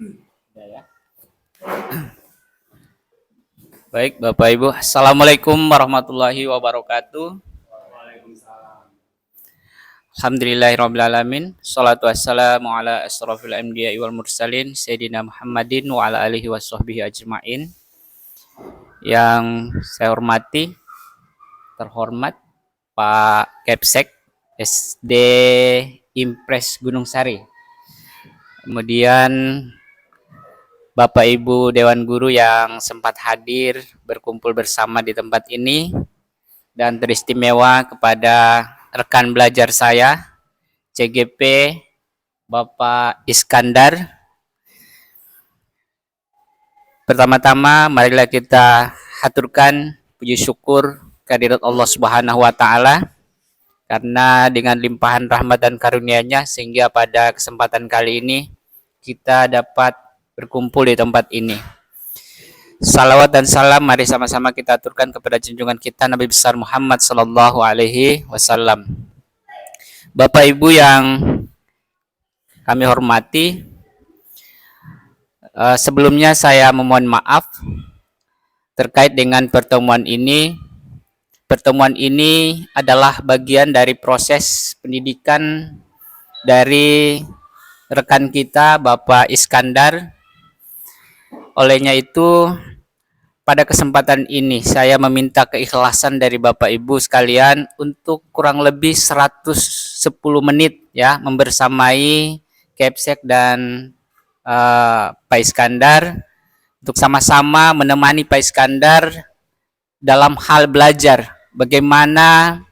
Ya, ya. Baik, Bapak Ibu. Assalamualaikum warahmatullahi wabarakatuh. Alhamdulillahirrahmanirrahim. Salatu wassalamu ala asrafil anbiya wal mursalin Sayyidina Muhammadin wa ala alihi wassohbihi ajma'in. Yang saya hormati, terhormat Pak Kepsek SD Impres Gunung Sari. Kemudian Bapak Ibu Dewan Guru yang sempat hadir berkumpul bersama di tempat ini, dan teristimewa kepada rekan belajar saya CGP Bapak Iskandar. Pertama-tama marilah kita haturkan puji syukur kehadirat Allah Subhanahu wa taala karena dengan limpahan rahmat dan karunia-Nya sehingga pada kesempatan kali ini kita dapat berkumpul di tempat ini. Salawat dan salam mari sama-sama kita aturkan kepada junjungan kita Nabi besar Muhammad sallallahu alaihi wasallam. Bapak Ibu yang kami hormati, sebelumnya saya memohon maaf terkait dengan pertemuan ini. Pertemuan ini adalah bagian dari proses pendidikan dari rekan kita Bapak Iskandar. Olehnya itu, pada kesempatan ini saya meminta keikhlasan dari Bapak Ibu sekalian untuk kurang lebih 110 menit ya membersamai Kepsek dan Pak Iskandar untuk sama-sama menemani Pak Iskandar dalam hal belajar bagaimana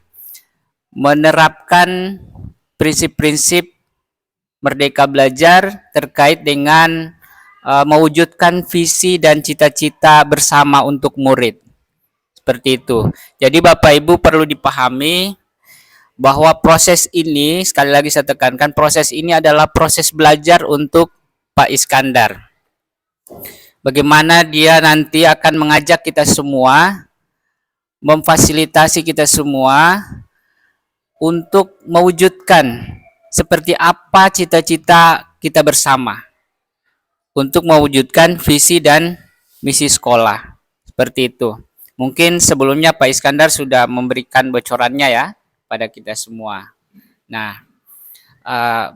menerapkan prinsip-prinsip Merdeka Belajar terkait dengan mewujudkan visi dan cita-cita bersama untuk murid. Seperti itu. Jadi Bapak Ibu perlu dipahami bahwa proses ini, sekali lagi saya tekankan, proses ini adalah proses belajar untuk Pak Iskandar. Bagaimana dia nanti akan mengajak kita semua, memfasilitasi kita semua untuk mewujudkan seperti apa cita-cita kita bersama untuk mewujudkan visi dan misi sekolah. Seperti itu. Mungkin sebelumnya Pak Iskandar sudah memberikan bocorannya ya pada kita semua. Nah,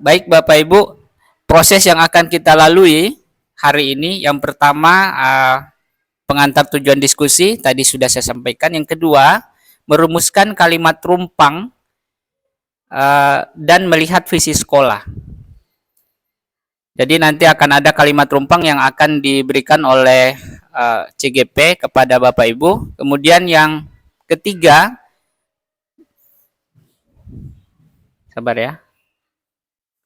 baik Bapak Ibu, proses yang akan kita lalui hari ini, yang pertama pengantar tujuan diskusi, tadi sudah saya sampaikan. Yang kedua, merumuskan kalimat rumpang dan melihat visi sekolah. Jadi nanti akan ada kalimat rumpang yang akan diberikan oleh CGP kepada Bapak Ibu. Kemudian yang ketiga, sabar ya.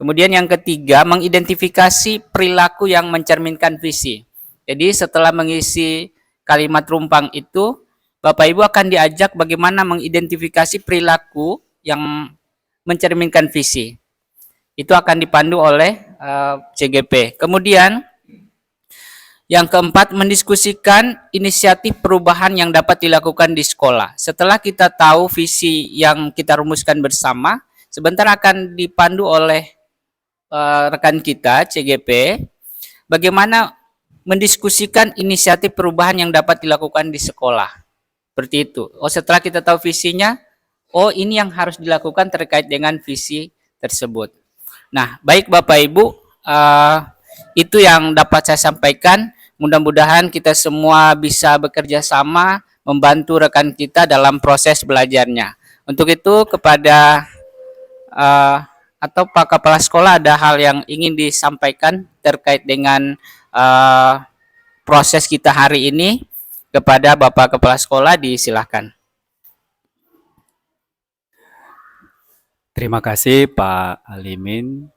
Kemudian yang ketiga, mengidentifikasi perilaku yang mencerminkan visi. Jadi setelah mengisi kalimat rumpang itu, Bapak Ibu akan diajak bagaimana mengidentifikasi perilaku yang mencerminkan visi. Itu akan dipandu oleh CGP. Kemudian yang keempat, mendiskusikan inisiatif perubahan yang dapat dilakukan di sekolah. Setelah kita tahu visi yang kita rumuskan bersama, sebentar akan dipandu oleh rekan kita CGP bagaimana mendiskusikan inisiatif perubahan yang dapat dilakukan di sekolah. Seperti itu. Oh, setelah kita tahu visinya, oh ini yang harus dilakukan terkait dengan visi tersebut. Nah, baik Bapak Ibu, itu yang dapat saya sampaikan. Mudah-mudahan kita semua bisa bekerja sama membantu rekan kita dalam proses belajarnya. Untuk itu kepada atau Pak Kepala Sekolah ada hal yang ingin disampaikan terkait dengan proses kita hari ini, kepada Bapak Kepala Sekolah disilahkan. Terima kasih Pak Alimin.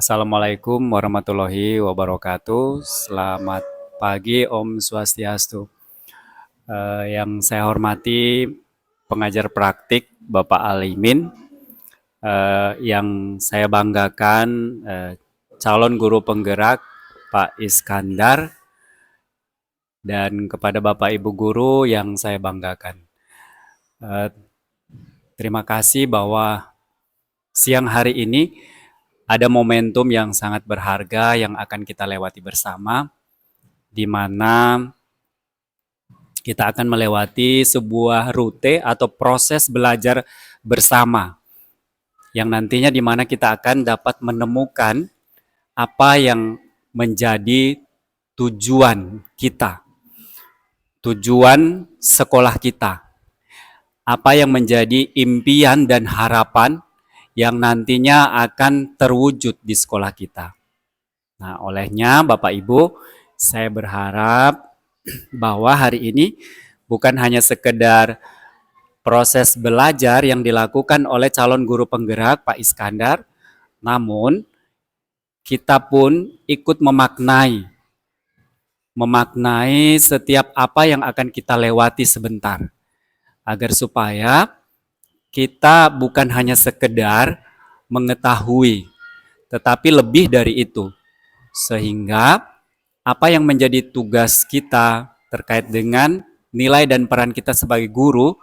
Assalamualaikum warahmatullahi wabarakatuh. Selamat pagi, Om Swastiastu. Yang saya hormati pengajar praktik Bapak Alimin, yang saya banggakan calon guru penggerak Pak Iskandar, dan kepada Bapak Ibu guru yang saya banggakan. Terima kasih bahwa siang hari ini ada momentum yang sangat berharga yang akan kita lewati bersama, di mana kita akan melewati sebuah rute atau proses belajar bersama, yang nantinya di mana kita akan dapat menemukan apa yang menjadi tujuan kita, tujuan sekolah kita, apa yang menjadi impian dan harapan yang nantinya akan terwujud di sekolah kita. Nah, olehnya Bapak Ibu, saya berharap bahwa hari ini bukan hanya sekedar proses belajar yang dilakukan oleh calon guru penggerak Pak Iskandar, namun kita pun ikut memaknai setiap apa yang akan kita lewati sebentar, agar supaya kita bukan hanya sekedar mengetahui, tetapi lebih dari itu, sehingga apa yang menjadi tugas kita terkait dengan nilai dan peran kita sebagai guru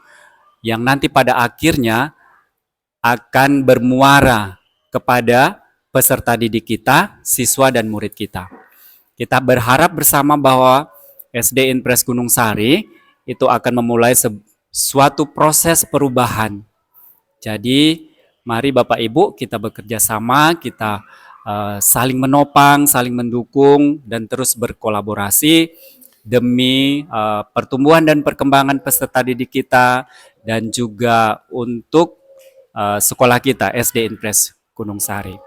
yang nanti pada akhirnya akan bermuara kepada peserta didik kita, siswa dan murid kita. Kita berharap bersama bahwa SD Impres Gunung Sari itu akan memulai suatu proses perubahan. Jadi mari Bapak Ibu kita bekerja sama, kita saling menopang, saling mendukung, dan terus berkolaborasi demi pertumbuhan dan perkembangan peserta didik kita, dan juga untuk sekolah kita SD Impres Gunung Sari.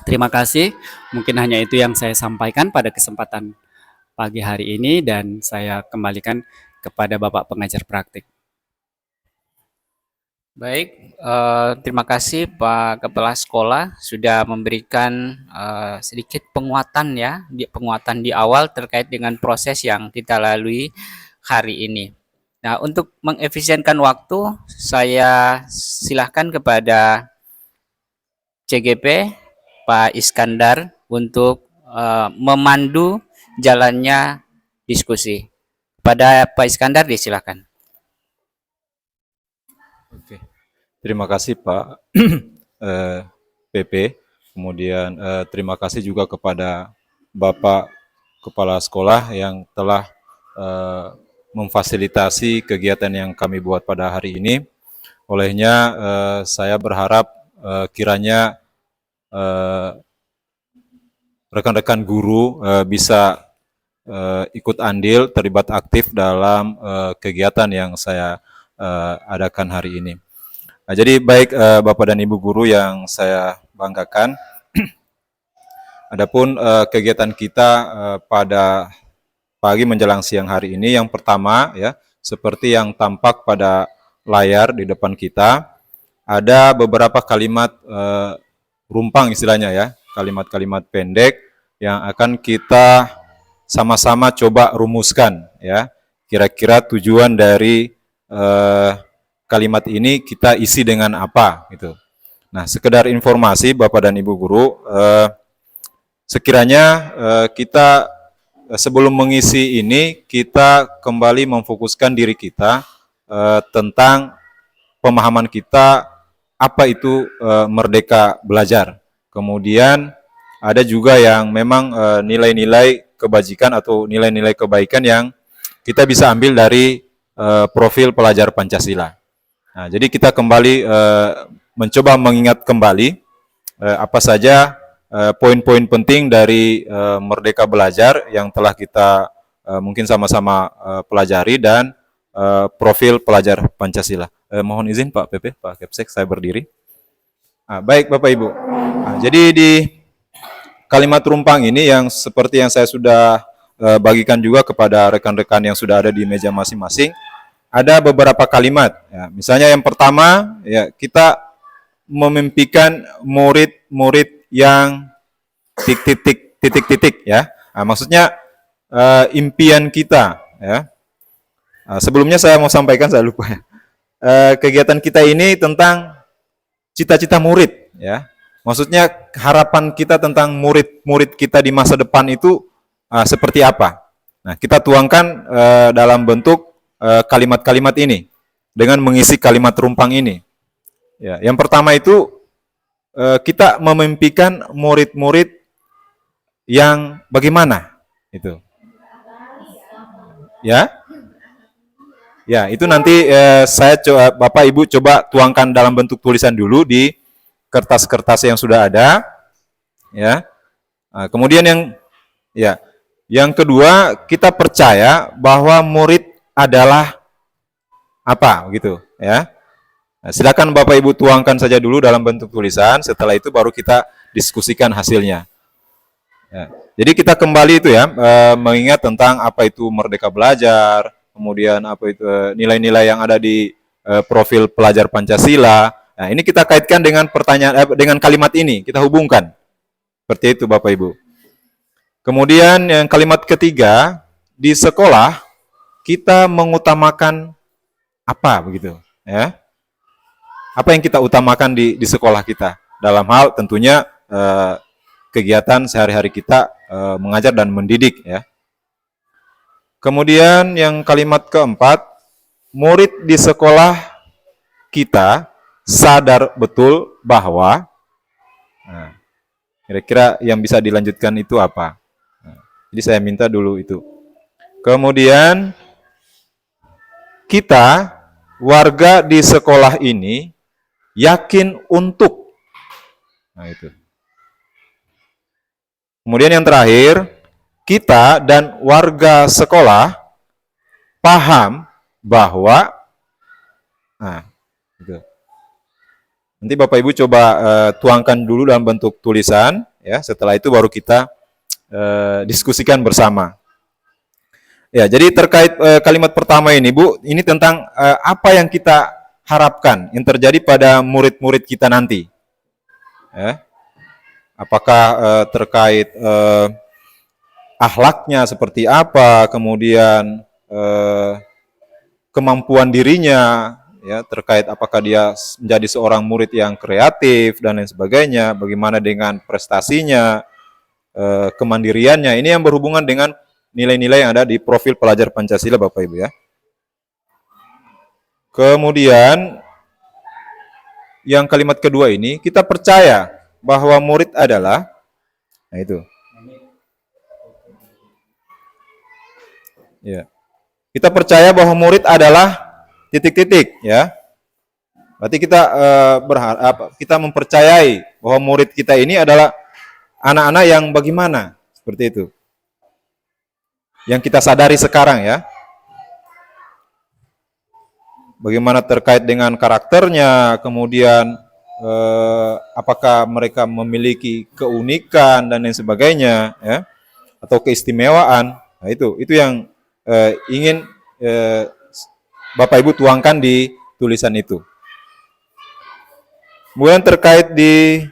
Terima kasih, mungkin hanya itu yang saya sampaikan pada kesempatan pagi hari ini, dan saya kembalikan kepada Bapak pengajar praktik. Baik, terima kasih Pak Kepala Sekolah sudah memberikan sedikit penguatan ya, penguatan di awal terkait dengan proses yang kita lalui hari ini. Nah, untuk mengefisienkan waktu, saya silahkan kepada CGP Pak Iskandar untuk memandu jalannya diskusi. Pada Pak Iskandar disilakan. Oke, terima kasih Pak PP. Kemudian terima kasih juga kepada Bapak Kepala Sekolah yang telah memfasilitasi kegiatan yang kami buat pada hari ini. Olehnya saya berharap kiranya rekan-rekan guru bisa ikut andil, terlibat aktif dalam kegiatan yang saya adakan hari ini. Nah, jadi baik Bapak dan Ibu guru yang saya banggakan, adapun kegiatan kita pada pagi menjelang siang hari ini, yang pertama ya, seperti yang tampak pada layar di depan kita, ada beberapa kalimat rumpang istilahnya ya, kalimat-kalimat pendek yang akan kita sama-sama coba rumuskan ya, kira-kira tujuan dari kalimat ini kita isi dengan apa gitu. Nah, sekedar informasi Bapak dan Ibu guru, sekiranya kita sebelum mengisi ini kita kembali memfokuskan diri kita tentang pemahaman kita apa itu merdeka belajar. Kemudian ada juga yang memang nilai-nilai kebajikan atau nilai-nilai kebaikan yang kita bisa ambil dari profil pelajar Pancasila. Nah, jadi kita kembali mencoba mengingat kembali apa saja poin-poin penting dari Merdeka Belajar yang telah kita mungkin sama-sama pelajari, dan profil pelajar Pancasila. Mohon izin Pak PP, Pak Kepsek, saya berdiri. Nah, baik Bapak Ibu. Nah, jadi di kalimat rumpang ini yang seperti yang saya sudah bagikan juga kepada rekan-rekan yang sudah ada di meja masing-masing, ada beberapa kalimat. Ya, misalnya yang pertama, ya kita memimpikan murid-murid yang titik-titik ya. Nah, maksudnya impian kita. Ya. Nah, sebelumnya saya mau sampaikan, saya lupa ya. Kegiatan kita ini tentang cita-cita murid. Ya. Maksudnya harapan kita tentang murid-murid kita di masa depan itu seperti apa? Nah, kita tuangkan dalam bentuk kalimat-kalimat ini dengan mengisi kalimat rumpang ini. Ya, yang pertama itu kita memimpikan murid-murid yang bagaimana itu? Ya, ya itu nanti saya coba, Bapak Ibu coba tuangkan dalam bentuk tulisan dulu di kertas-kertas yang sudah ada, ya. Nah, kemudian yang kedua, kita percaya bahwa murid adalah apa, gitu, ya. Nah, silakan Bapak Ibu tuangkan saja dulu dalam bentuk tulisan. Setelah itu baru kita diskusikan hasilnya. Ya. Jadi kita kembali itu ya, mengingat tentang apa itu merdeka belajar, kemudian apa itu nilai-nilai yang ada di profil pelajar Pancasila. Nah, ini kita kaitkan dengan dengan kalimat ini, kita hubungkan. Seperti itu Bapak Ibu. Kemudian yang kalimat ketiga, di sekolah kita mengutamakan apa begitu, ya? Apa yang kita utamakan di sekolah kita? Dalam hal tentunya kegiatan sehari-hari kita mengajar dan mendidik, ya. Kemudian yang kalimat keempat, murid di sekolah kita sadar betul bahwa, nah, kira-kira yang bisa dilanjutkan itu apa? Nah, jadi saya minta dulu itu. Kemudian kita warga di sekolah ini yakin untuk, nah itu. Kemudian yang terakhir, kita dan warga sekolah paham bahwa, nah itu. Nanti Bapak Ibu coba tuangkan dulu dalam bentuk tulisan, ya. Setelah itu baru kita diskusikan bersama. Ya, jadi terkait kalimat pertama ini, Bu, ini tentang apa yang kita harapkan yang terjadi pada murid-murid kita nanti. Ya. Apakah terkait akhlaknya seperti apa, kemudian kemampuan dirinya, ya, terkait apakah dia menjadi seorang murid yang kreatif dan lain sebagainya, bagaimana dengan prestasinya, kemandiriannya. Ini yang berhubungan dengan nilai-nilai yang ada di profil pelajar Pancasila, Bapak Ibu, ya. Kemudian yang kalimat kedua ini, kita percaya bahwa murid adalah, nah itu. Ya. Kita percaya bahwa murid adalah titik-titik, ya. Berarti kita berharap, kita mempercayai bahwa murid kita ini adalah anak-anak yang bagaimana, seperti itu. Yang kita sadari sekarang, ya. Bagaimana terkait dengan karakternya, kemudian apakah mereka memiliki keunikan dan lain sebagainya, ya, atau keistimewaan. Nah, itu yang ingin Bapak Ibu tuangkan di tulisan itu. Kemudian terkait di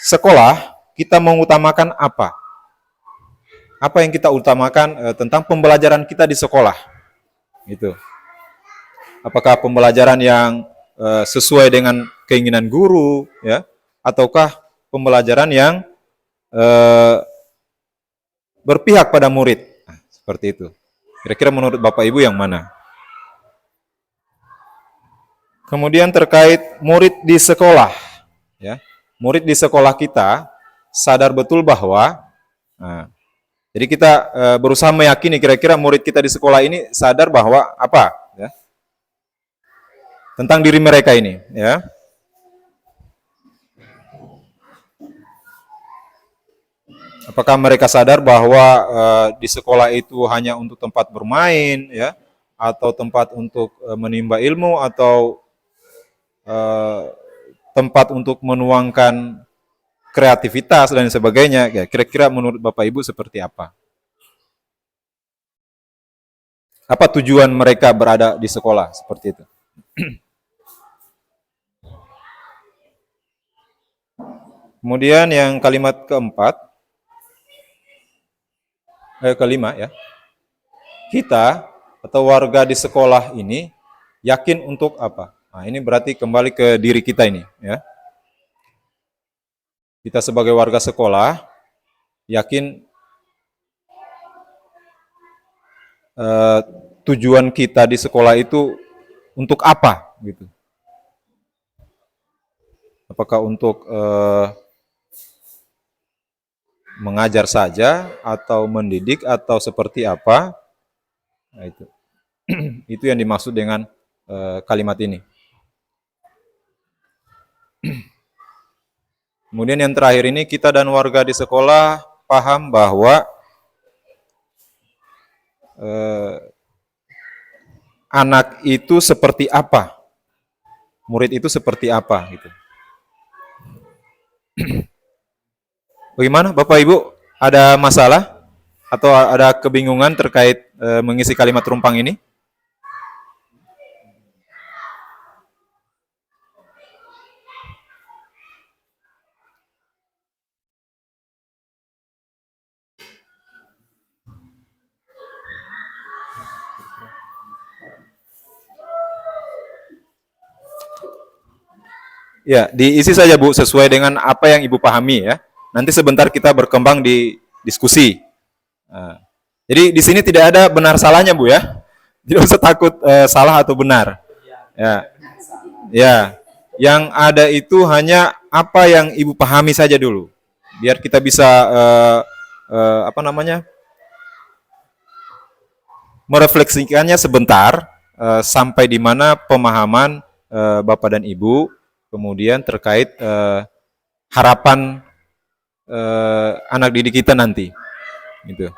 sekolah, kita mengutamakan apa? Apa yang kita utamakan tentang pembelajaran kita di sekolah? Itu. Apakah pembelajaran yang sesuai dengan keinginan guru, ya, ataukah pembelajaran yang berpihak pada murid? Nah, seperti itu. Kira-kira menurut Bapak Ibu yang mana? Kemudian terkait murid di sekolah, ya, murid di sekolah kita sadar betul bahwa, nah, jadi kita berusaha meyakini kira-kira murid kita di sekolah ini sadar bahwa apa, ya, tentang diri mereka ini, ya. Apakah mereka sadar bahwa di sekolah itu hanya untuk tempat bermain, ya, atau tempat untuk menimba ilmu, atau tempat untuk menuangkan kreativitas dan sebagainya. Ya, kira-kira menurut Bapak Ibu seperti apa? Apa tujuan mereka berada di sekolah seperti itu? Kemudian yang kalimat keempat, kelima, ya. Kita atau warga di sekolah ini yakin untuk apa? Nah, ini berarti kembali ke diri kita ini, ya. Kita sebagai warga sekolah yakin tujuan kita di sekolah itu untuk apa, gitu. Apakah untuk mengajar saja atau mendidik atau seperti apa? Nah, itu. Itu yang dimaksud dengan kalimat ini. Kemudian yang terakhir ini kita dan warga di sekolah paham bahwa anak itu seperti apa, murid itu seperti apa gitu. Bagaimana Bapak Ibu? Ada masalah atau ada kebingungan terkait mengisi kalimat rumpang ini? Ya, diisi saja Bu, sesuai dengan apa yang Ibu pahami ya. Nanti sebentar kita berkembang di diskusi. Nah, jadi di sini tidak ada benar salahnya Bu ya. Tidak usah takut salah atau benar. Ya, ya. Yang ada itu hanya apa yang Ibu pahami saja dulu. Biar kita bisa apa namanya? Merefleksikannya sebentar sampai di mana pemahaman Bapak dan Ibu, kemudian terkait harapan anak didik kita nanti, gitu.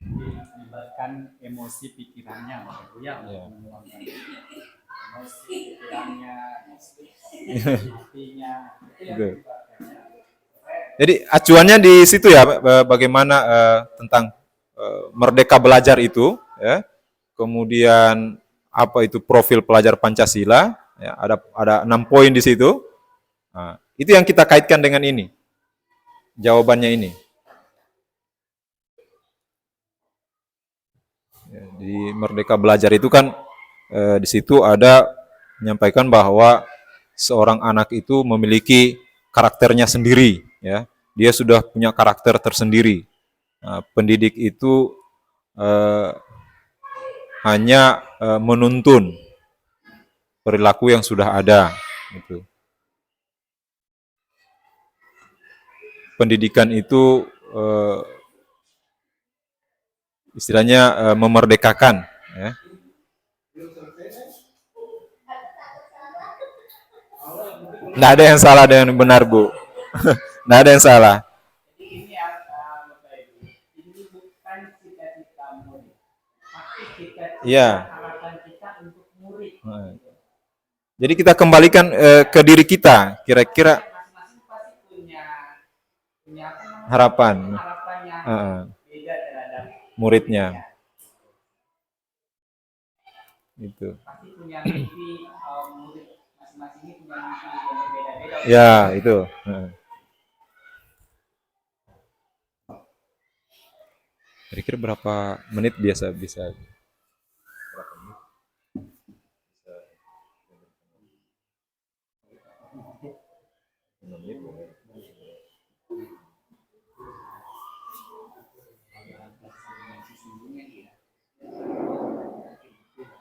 Melibatkan emosi pikirannya, ya, menuangkan emosi pikirannya, hatinya. Gitu. Jadi acuannya di situ ya, bagaimana tentang merdeka belajar itu, ya. Kemudian apa itu profil pelajar Pancasila, ya, ada 6 poin di situ. Nah, itu yang kita kaitkan dengan ini, jawabannya ini. Ya, di merdeka belajar itu kan di situ ada menyampaikan bahwa seorang anak itu memiliki karakternya sendiri, ya. Dia sudah punya karakter tersendiri. Nah, pendidik itu hanya menuntun perilaku yang sudah ada, gitu. Pendidikan itu istilahnya memerdekakan, ya. Nggak ada yang salah dan yang benar Bu. Nggak ada yang salah. Ini Bapak Ibu, ini bukan cita-cita murid, tapi cita-cita Iya. harapan kita untuk murid. Jadi kita kembalikan ke diri kita, kira-kira Masing-masing pasti punya punya apa namanya? harapan Harapan yang beda terhadap muridnya. Itu. pasti punya mimpi murid masing-masing ini punya mimpi yang berbeda-beda. Ya, itu. Kira-kira berapa menit biasa bisa?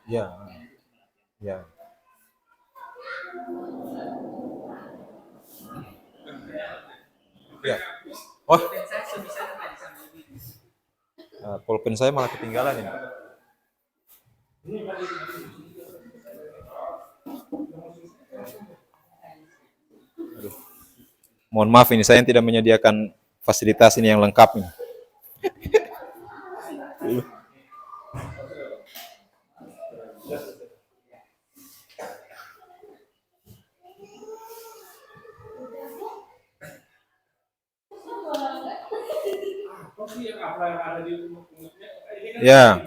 Ya, ya. Ya. Wah, Saya sebisa tadi sambil ini. pulpen saya malah ketinggalan ini. Aduh. Mohon maaf ini saya yang tidak menyediakan fasilitas ini yang lengkap nih. Ya,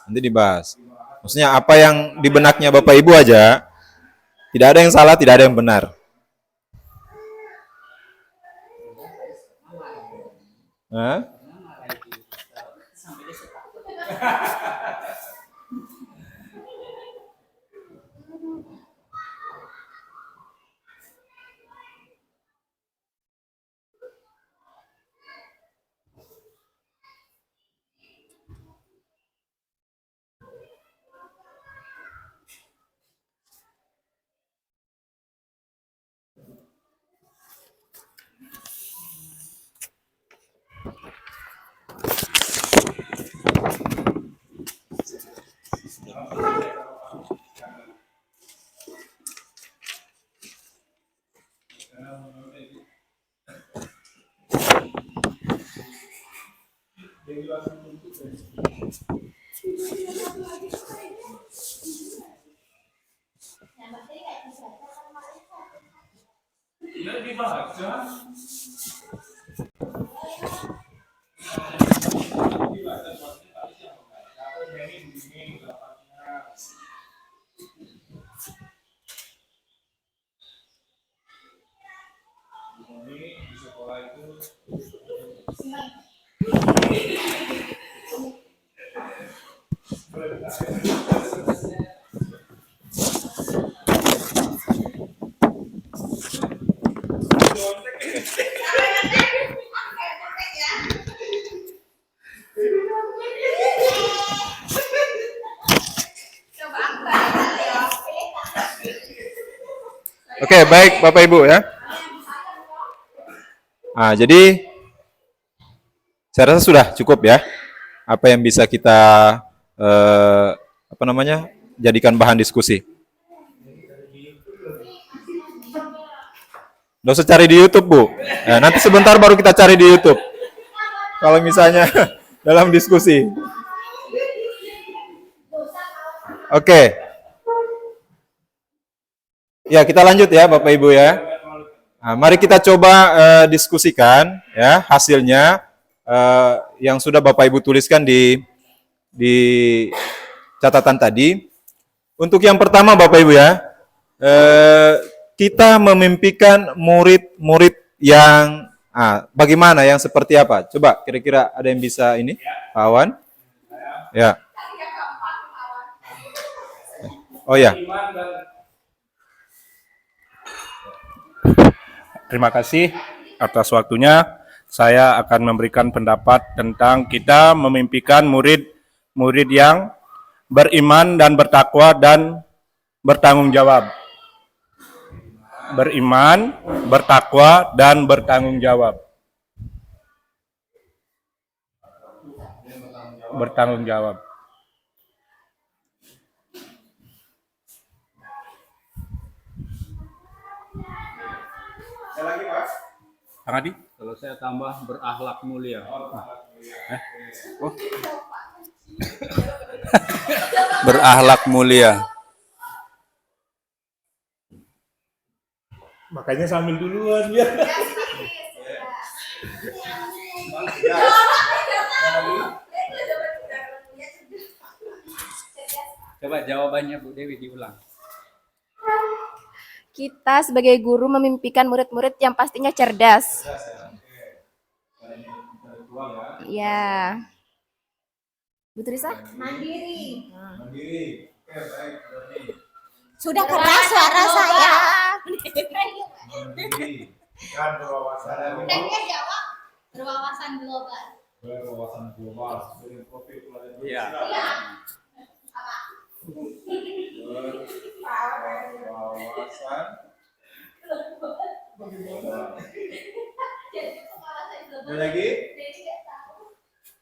nanti dibahas. Maksudnya apa yang di benaknya Bapak Ibu aja, tidak ada yang salah, tidak ada yang benar. Hah? Oke, baik Bapak Ibu ya. Nah, jadi saya rasa sudah cukup ya apa yang bisa kita jadikan bahan diskusi. Nggak usah cari di YouTube, Bu. Nah, nanti sebentar baru kita cari di YouTube. Kalau misalnya dalam diskusi. Oke. Ya, kita lanjut ya Bapak Ibu ya. Nah, mari kita coba diskusikan ya hasilnya yang sudah Bapak Ibu tuliskan di catatan tadi. Untuk yang pertama Bapak Ibu ya, kita memimpikan murid-murid yang bagaimana, yang seperti apa? Coba kira-kira ada yang bisa ini, Pak Awan? Ya. Oh ya. Terima kasih atas waktunya. Saya akan memberikan pendapat tentang kita memimpikan murid-murid yang beriman dan bertakwa dan bertanggung jawab. Beriman, bertakwa, dan bertanggung jawab. Bertanggung jawab. Lagi Pak? Kang Adi? Kalau saya tambah berakhlak mulia. Berakhlak mulia. Makanya sambil duluan ya. Coba jawabannya Bu Dewi diulang. Kita sebagai guru memimpikan murid-murid yang pastinya cerdas. Ya. Bu Trisa? Mandiri. Mandiri. Oke, baik. Sudah keras suara saya. Mandiri. Dan berwawasan. Dia jawab berwawasan global. Berwawasan global. Iya. Berwawasan. Ada lagi?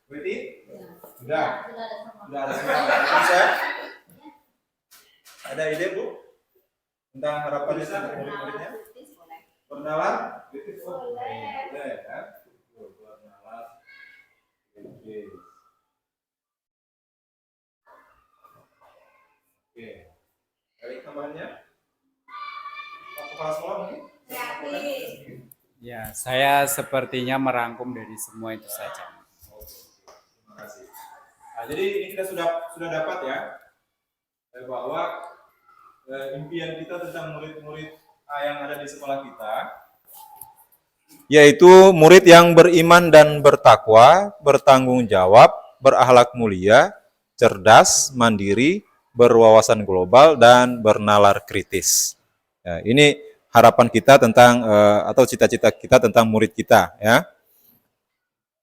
Berarti? Sudah. Sudah ada semua. Bisa? Ada ide, Bu? Tentang harapannya untuk murid-muridnya? Perkenalan? Boleh, kan? Perkenalan. Oke. Oke. Kali tambahannya? Pak Kepala Sekolah mungkin? Ya, saya sepertinya merangkum dari semua itu saja. Terima kasih. Nah, jadi ini kita sudah dapat ya bahwa impian kita tentang murid-murid yang ada di sekolah kita, yaitu murid yang beriman dan bertakwa, bertanggung jawab, berakhlak mulia, cerdas, mandiri, berwawasan global, dan bernalar kritis. Ya, ini harapan kita tentang atau cita-cita kita tentang murid kita ya.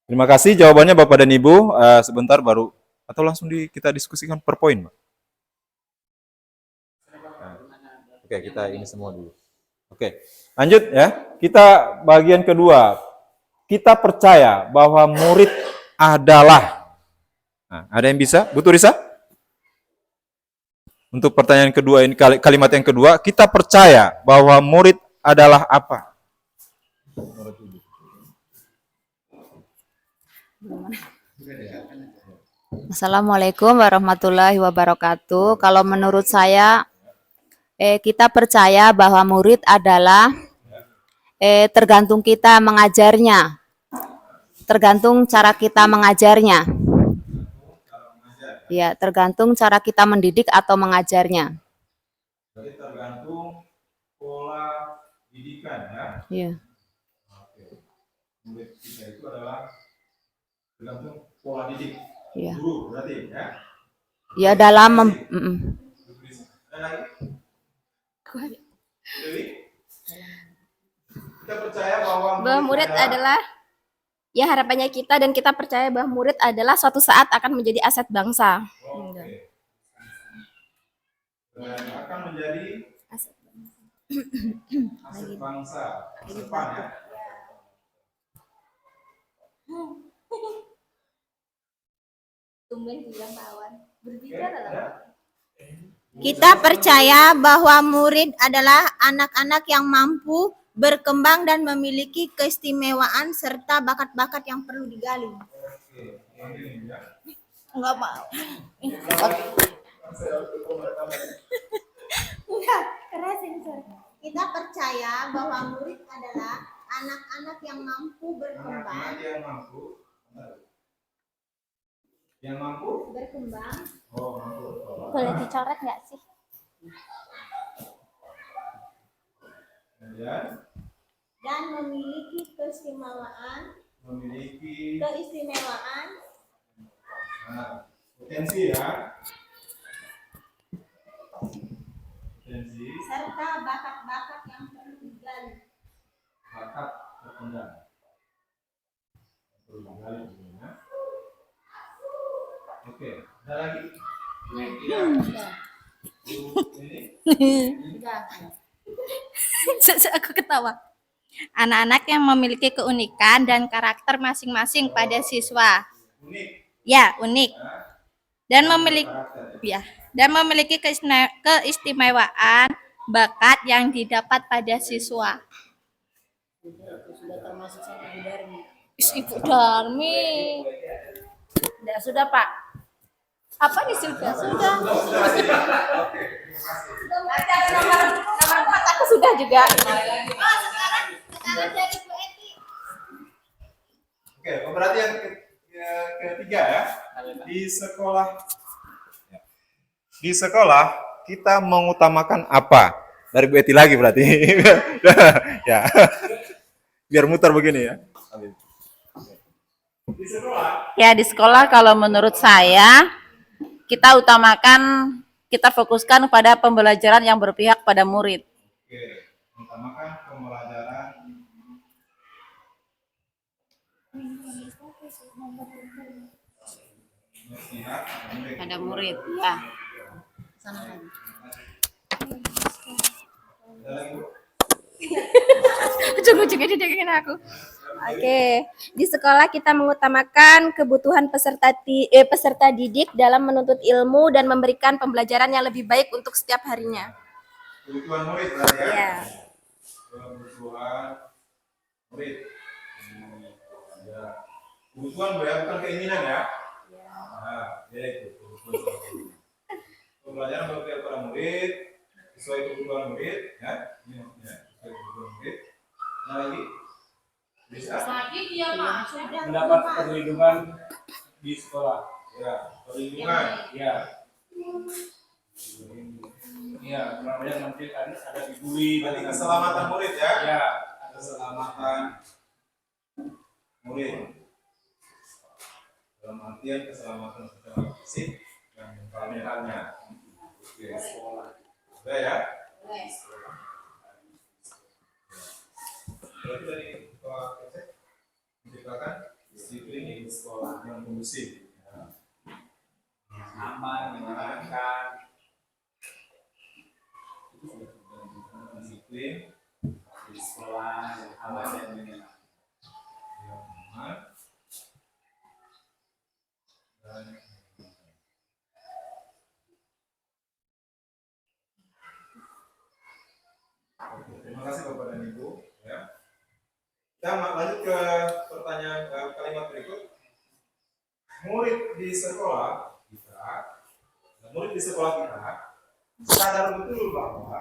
Terima kasih jawabannya Bapak dan Ibu. Sebentar baru atau langsung kita diskusikan per poin, Pak. Nah, oke, kita ini semua dulu. Oke, lanjut ya. Kita bagian kedua. Kita percaya bahwa murid adalah. Nah, ada yang bisa? Bu Turisa? Untuk pertanyaan kedua ini, kalimat yang kedua, kita percaya bahwa murid adalah apa? Assalamualaikum warahmatullahi wabarakatuh. Kalau menurut saya, kita percaya bahwa murid adalah tergantung kita mengajarnya, tergantung cara kita mengajarnya. Ya, tergantung cara kita mendidik atau mengajarnya. Jadi tergantung pola didikan ya. Iya. Oke. Murid kita itu adalah tergantung pola didik. Iya. Guru berarti ya. Ya dalam Ada lagi? Dewi? Kita percaya bahwa Bahwa murid adalah ya harapannya kita, dan kita percaya bahwa murid adalah suatu saat akan menjadi aset bangsa. Oke. Dan akan menjadi Aset bangsa. aset bangsa ke depan ya. Tumben bilang lawan. Berbicara lah. Kita percaya bahwa murid adalah anak-anak yang mampu berkembang dan memiliki keistimewaan serta bakat-bakat yang perlu digali. Oke. Ini ya. Enggak mau. Enggak, kerasin, Sir. Kita percaya bahwa murid adalah anak-anak yang mampu berkembang, Anak-anak yang mampu. Yang mampu? berkembang Oh, mampu. Boleh dicoret nggak sih? Kemudian dan memiliki keistimewaan memiliki potensi ya. Potensi serta bakat-bakat yang perlu digali. bakat berkembang. Perlu digali dulu ya. Oke, ada lagi? Ini Aku ketawa. Anak-anak yang memiliki keunikan dan karakter masing-masing pada siswa. unik Ya, unik. Dan memiliki karakter. ya, dan memiliki keistimewaan bakat yang didapat pada siswa. Ibu Darmi. Sudah, sudah Pak. Apa nih sudah? Sudah. Nomor 4 aku sudah juga. Sekarang dari Bu Eti. Oke, berarti yang ketiga ya. Di sekolah kita mengutamakan apa? Dari Bu Eti lagi berarti. Ya. Biar muter begini ya. Di sekolah Ya, di sekolah kalau menurut saya kita utamakan, kita fokuskan pada pembelajaran yang berpihak pada murid. oke, mengutamakan pembelajaran berpihak Pada murid, ya. Ujung-ujungnya didengin aku. Oke, di sekolah kita mengutamakan kebutuhan peserta didik dalam menuntut ilmu dan memberikan pembelajaran yang lebih baik untuk setiap harinya. kebutuhan murid berarti ya. Ya. Kebutuhan murid. Ya. Kebutuhan bukan keinginan ya. Nah, ya itu kebutuhan. Pembelajaran berpihak pada murid sesuai kebutuhan murid ya. Ini maksudnya sesuai kebutuhan murid. Nah lagi bisa Mendapat perlindungan di sekolah. ya perlindungan Ya. Iya, namanya nanti ada dibully berarti keselamatan murid ya. Ya. Keselamatan murid dalam artian keselamatan secara fisik dan mentalnya. Oke. Udah ya. Berarti dari Pak Kecek menciptakan disiplin di sekolah yang kondusif, ya. Aman, menyenangkan. Itu sudah terbentuk disiplin di sekolah yang aman dan menyenangkan. Yang aman dan Oke, terima kasih Bapak dan Ibu ya. Kita lanjut ke pertanyaan kalimat berikut. Murid di sekolah kita, sadar betul bahwa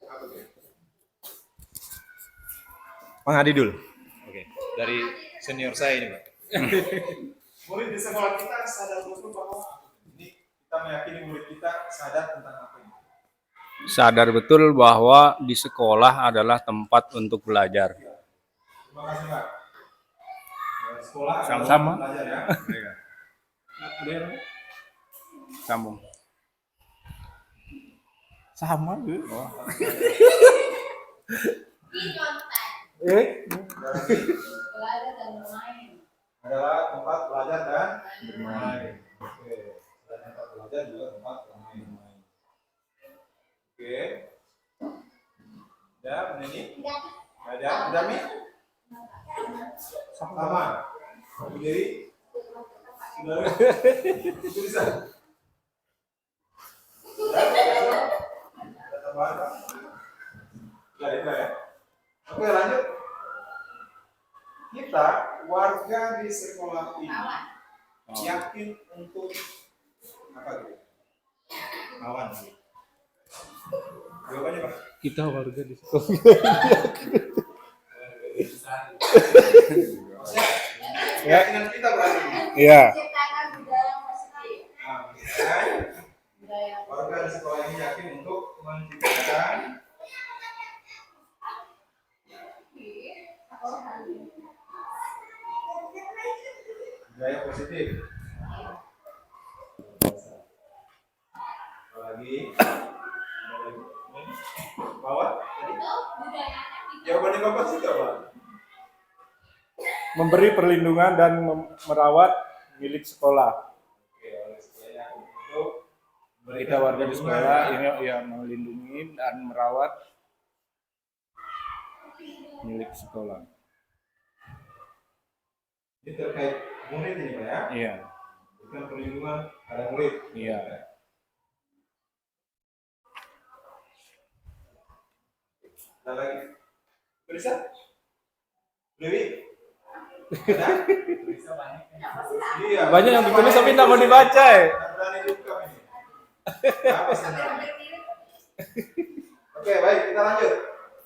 apa itu? Bang Adi dulu. Oke, dari senior saya ini, Pak. Murid di sekolah kita sadar betul bahwa ini kita meyakini murid kita sadar tentang apa ini. Sadar betul bahwa di sekolah adalah tempat untuk belajar. Terima kasih, Pak. Sekolah Sama-sama. belajar ya. Sambung. Sama gitu. Adalah tempat belajar dan bermain. Oke. Dan tempat belajar juga tempat bermain. Oke. Ya, ini. Ada, udah Mi? Sama. Ibu Dewi? Sudah. Bisa. Ada tambahan, Pak? Sudah ya? Oke, lanjut. Kita warga di sekolah ini yakin untuk apa gitu? Awan. Jawabannya Pak? Kita warga di sekolah. Keyakinan kita berarti. Iya. Warga di sekolah ini yakin untuk menciptakan budaya positif. Lagi bawah tadi jawabannya Bapak sih Pak. Memberi perlindungan dan merawat milik sekolah. Oke, oleh sekolahnya untuk Kita warga di sekolah ini ya melindungi dan merawat milik sekolah. ini terkait murid ini Pak ya. Iya, Bukan perlindungan pada murid. iya. Ada lagi? Bisa? Dewi? Ada? Iya. Banyak yang ditulis tapi tidak mau dibaca ya. Berani diungkap ini. Apa sebenarnya? Oke, baik, kita lanjut.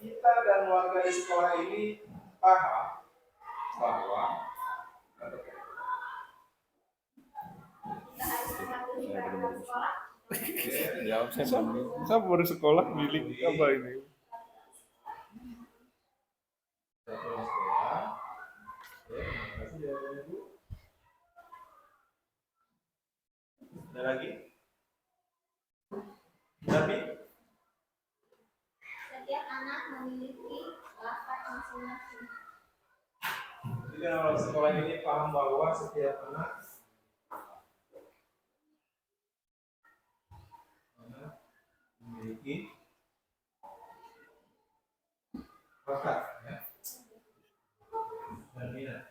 Kita dan warga di sekolah ini paham bahwa Jawab saya sambil. Saya baru sekolah milik apa ini? ada lagi? Tapi Setiap anak memiliki bakat masing-masing. kita orang sekolah ini paham bahwa setiap anak memiliki bakat ya. Dan minat.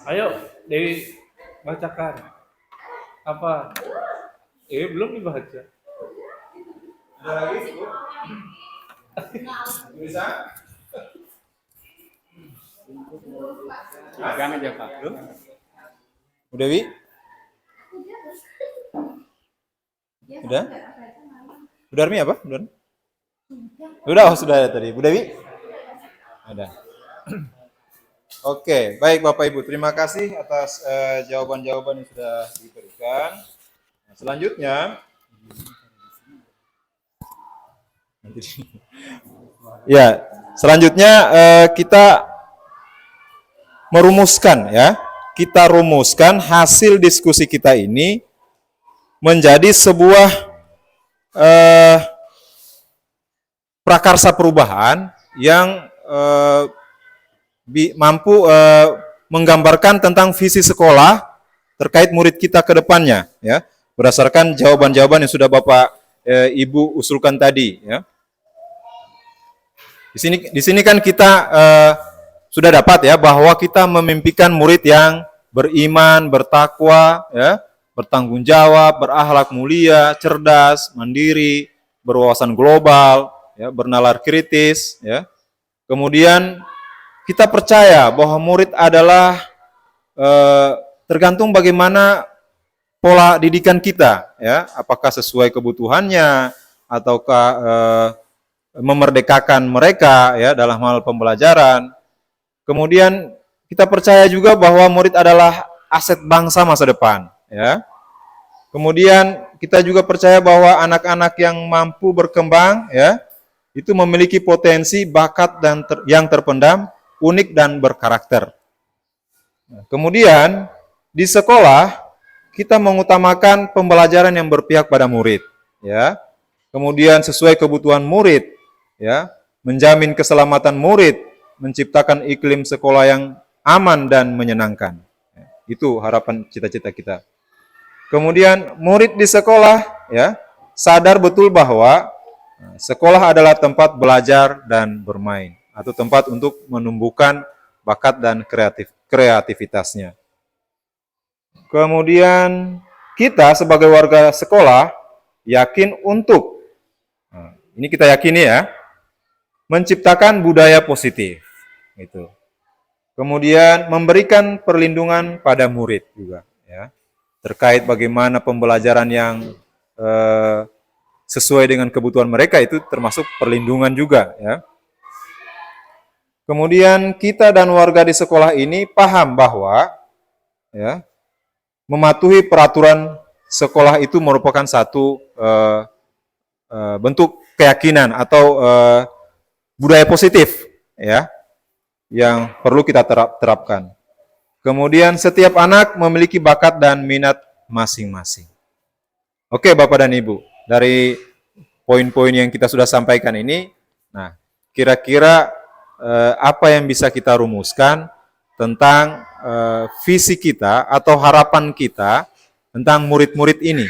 Ayo, Dewi bacakan. Apa? Belum dibaca. Ada lagi, Bu? Bisa? Jangan aja Pak. Bu Dewi? Udah? Bu Darmi apa? Sudah ya tadi. Bu Dewi? Ada. Oke, baik Bapak Ibu. Terima kasih atas jawaban-jawaban yang sudah diberikan. Nah, selanjutnya, ya, selanjutnya kita merumuskan ya. Kita rumuskan hasil diskusi kita ini menjadi sebuah prakarsa perubahan yang mampu menggambarkan tentang visi sekolah terkait murid kita ke depannya ya, berdasarkan jawaban-jawaban yang sudah Bapak Ibu usulkan tadi ya. Di sini kan kita sudah dapat ya bahwa kita memimpikan murid yang beriman, bertakwa ya, bertanggung jawab, berakhlak mulia, cerdas, mandiri, berwawasan global ya, bernalar kritis, ya. Kemudian kita percaya bahwa murid adalah tergantung bagaimana pola didikan kita, ya, apakah sesuai kebutuhannya ataukah memerdekakan mereka, ya, dalam hal pembelajaran. Kemudian kita percaya juga bahwa murid adalah aset bangsa masa depan, ya. Kemudian kita juga percaya bahwa anak-anak yang mampu berkembang, ya, itu memiliki potensi, bakat dan yang terpendam, unik dan berkarakter. Kemudian di sekolah kita mengutamakan pembelajaran yang berpihak pada murid, ya. Kemudian sesuai kebutuhan murid, ya, menjamin keselamatan murid, menciptakan iklim sekolah yang aman dan menyenangkan. Itu harapan cita-cita kita. Kemudian murid di sekolah, ya, sadar betul bahwa sekolah adalah tempat belajar dan bermain atau tempat untuk menumbuhkan bakat dan kreativitasnya. Kemudian kita sebagai warga sekolah yakin untuk, ini kita yakini ya, menciptakan budaya positif. Gitu. Kemudian memberikan perlindungan pada murid juga, ya, terkait bagaimana pembelajaran yang sesuai dengan kebutuhan mereka, itu termasuk perlindungan juga, ya. Kemudian kita dan warga di sekolah ini paham bahwa, ya, mematuhi peraturan sekolah itu merupakan satu bentuk keyakinan atau budaya positif, ya, yang perlu kita terapkan. Kemudian setiap anak memiliki bakat dan minat masing-masing. Oke, Bapak dan Ibu, dari poin-poin yang kita sudah sampaikan ini, nah, kira-kira apa yang bisa kita rumuskan tentang visi kita atau harapan kita tentang murid-murid ini?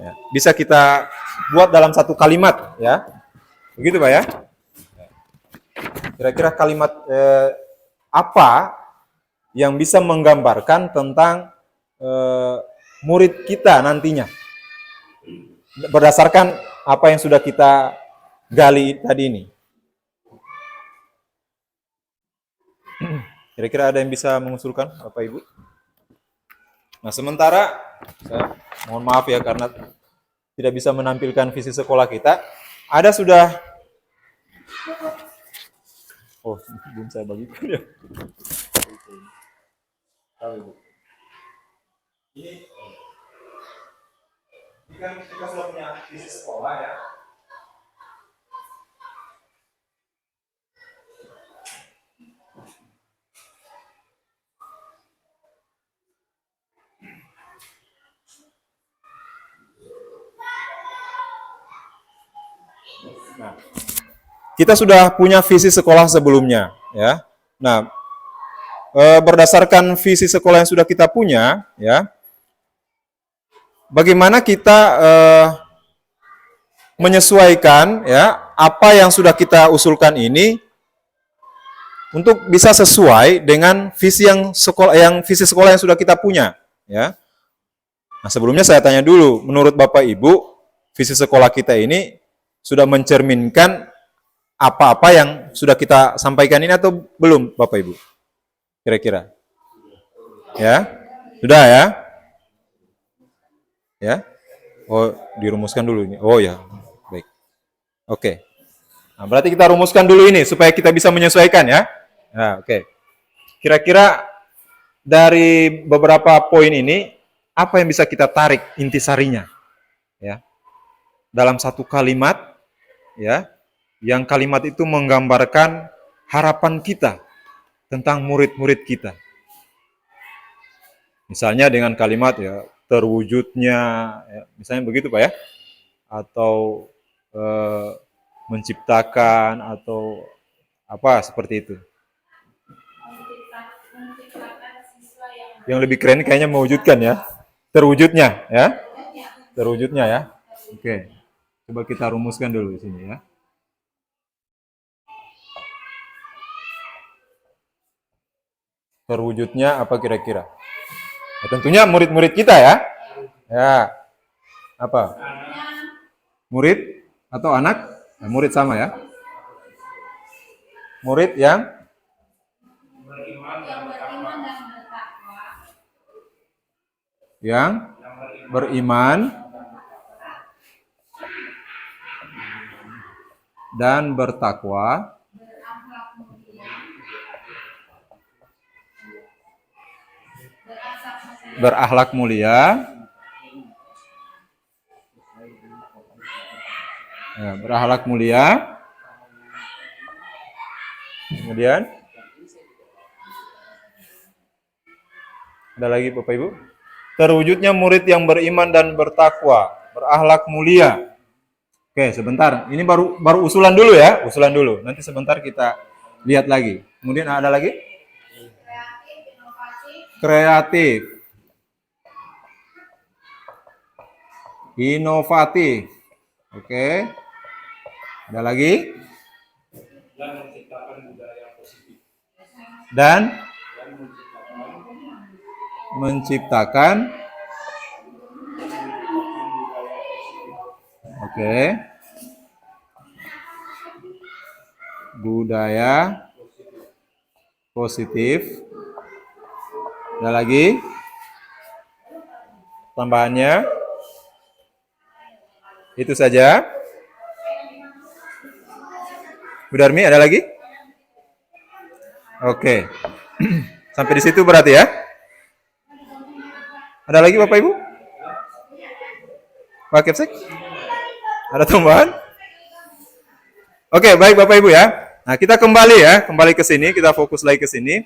Ya, bisa kita buat dalam satu kalimat, ya, begitu Pak ya? Kira-kira kalimat apa yang bisa menggambarkan tentang murid kita nantinya berdasarkan apa yang sudah kita gali tadi ini? Kira-kira ada yang bisa mengusulkan, Bapak Ibu? Nah, sementara saya mohon maaf ya karena tidak bisa menampilkan visi sekolah kita. Ada sudah. Oh, belum saya bagikan ya. Ini kan kita sudah punya visi sekolah ya. Nah, kita sudah punya visi sekolah sebelumnya, ya. Nah, berdasarkan visi sekolah yang sudah kita punya, ya, bagaimana kita menyesuaikan, ya, apa yang sudah kita usulkan ini untuk bisa sesuai dengan visi sekolah yang sudah kita punya, ya. Nah, sebelumnya saya tanya dulu, menurut Bapak Ibu, visi sekolah kita ini sudah mencerminkan apa-apa yang sudah kita sampaikan ini atau belum, Bapak Ibu? Kira-kira. Ya? Sudah ya? Ya? Oh, dirumuskan dulu ini. Oh ya, baik. Oke. Nah, berarti kita rumuskan dulu ini supaya kita bisa menyesuaikan ya. Nah, oke. Kira-kira dari beberapa poin ini apa yang bisa kita tarik intisarinya? Ya. Dalam satu kalimat, ya, yang kalimat itu menggambarkan harapan kita tentang murid-murid kita. Misalnya dengan kalimat, ya, terwujudnya, ya, misalnya begitu Pak ya, atau menciptakan atau apa seperti itu. Yang lebih keren kayaknya mewujudkan ya, terwujudnya ya, terwujudnya ya. Oke. Coba kita rumuskan dulu di sini ya. Terwujudnya apa kira-kira? Ya, tentunya murid-murid kita ya. Ya. Apa? Murid atau anak? Nah, murid sama ya. Murid yang beriman dan bertakwa, berakhlak mulia, ya, berakhlak mulia. Kemudian ada lagi Bapak Ibu? Terwujudnya murid yang beriman dan bertakwa, berakhlak mulia. Oke, sebentar. Ini baru usulan dulu ya, usulan dulu. Nanti sebentar kita lihat lagi. Kemudian ada lagi? Kreatif. Inovatif. Oke. Ada lagi? Dan menciptakan budaya positif. Ada lagi tambahannya? Itu saja. Bu Darmi, ada lagi? Oke. Sampai di situ berarti ya? Ada lagi Bapak Ibu? Pak Kepsek? Ada tambahan? Oke, baik Bapak Ibu ya. Nah, kita kembali ke sini, kita fokus lagi ke sini.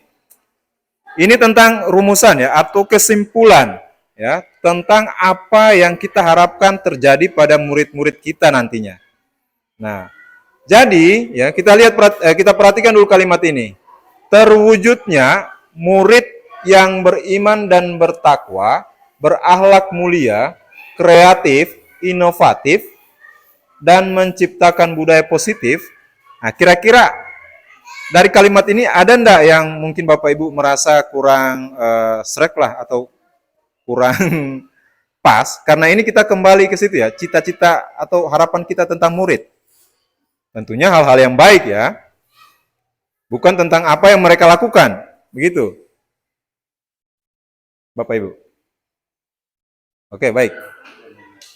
Ini tentang rumusan ya, atau kesimpulan ya, tentang apa yang kita harapkan terjadi pada murid-murid kita nantinya. Nah, jadi ya kita perhatikan dulu kalimat ini. Terwujudnya murid yang beriman dan bertakwa, berakhlak mulia, kreatif, inovatif, dan menciptakan budaya positif. Nah, kira-kira dari kalimat ini ada enggak yang mungkin Bapak Ibu merasa kurang srek lah atau kurang pas? Karena ini kita kembali ke situ ya, cita-cita atau harapan kita tentang murid. Tentunya hal-hal yang baik ya. Bukan tentang apa yang mereka lakukan. Begitu. Bapak Ibu. Oke, baik.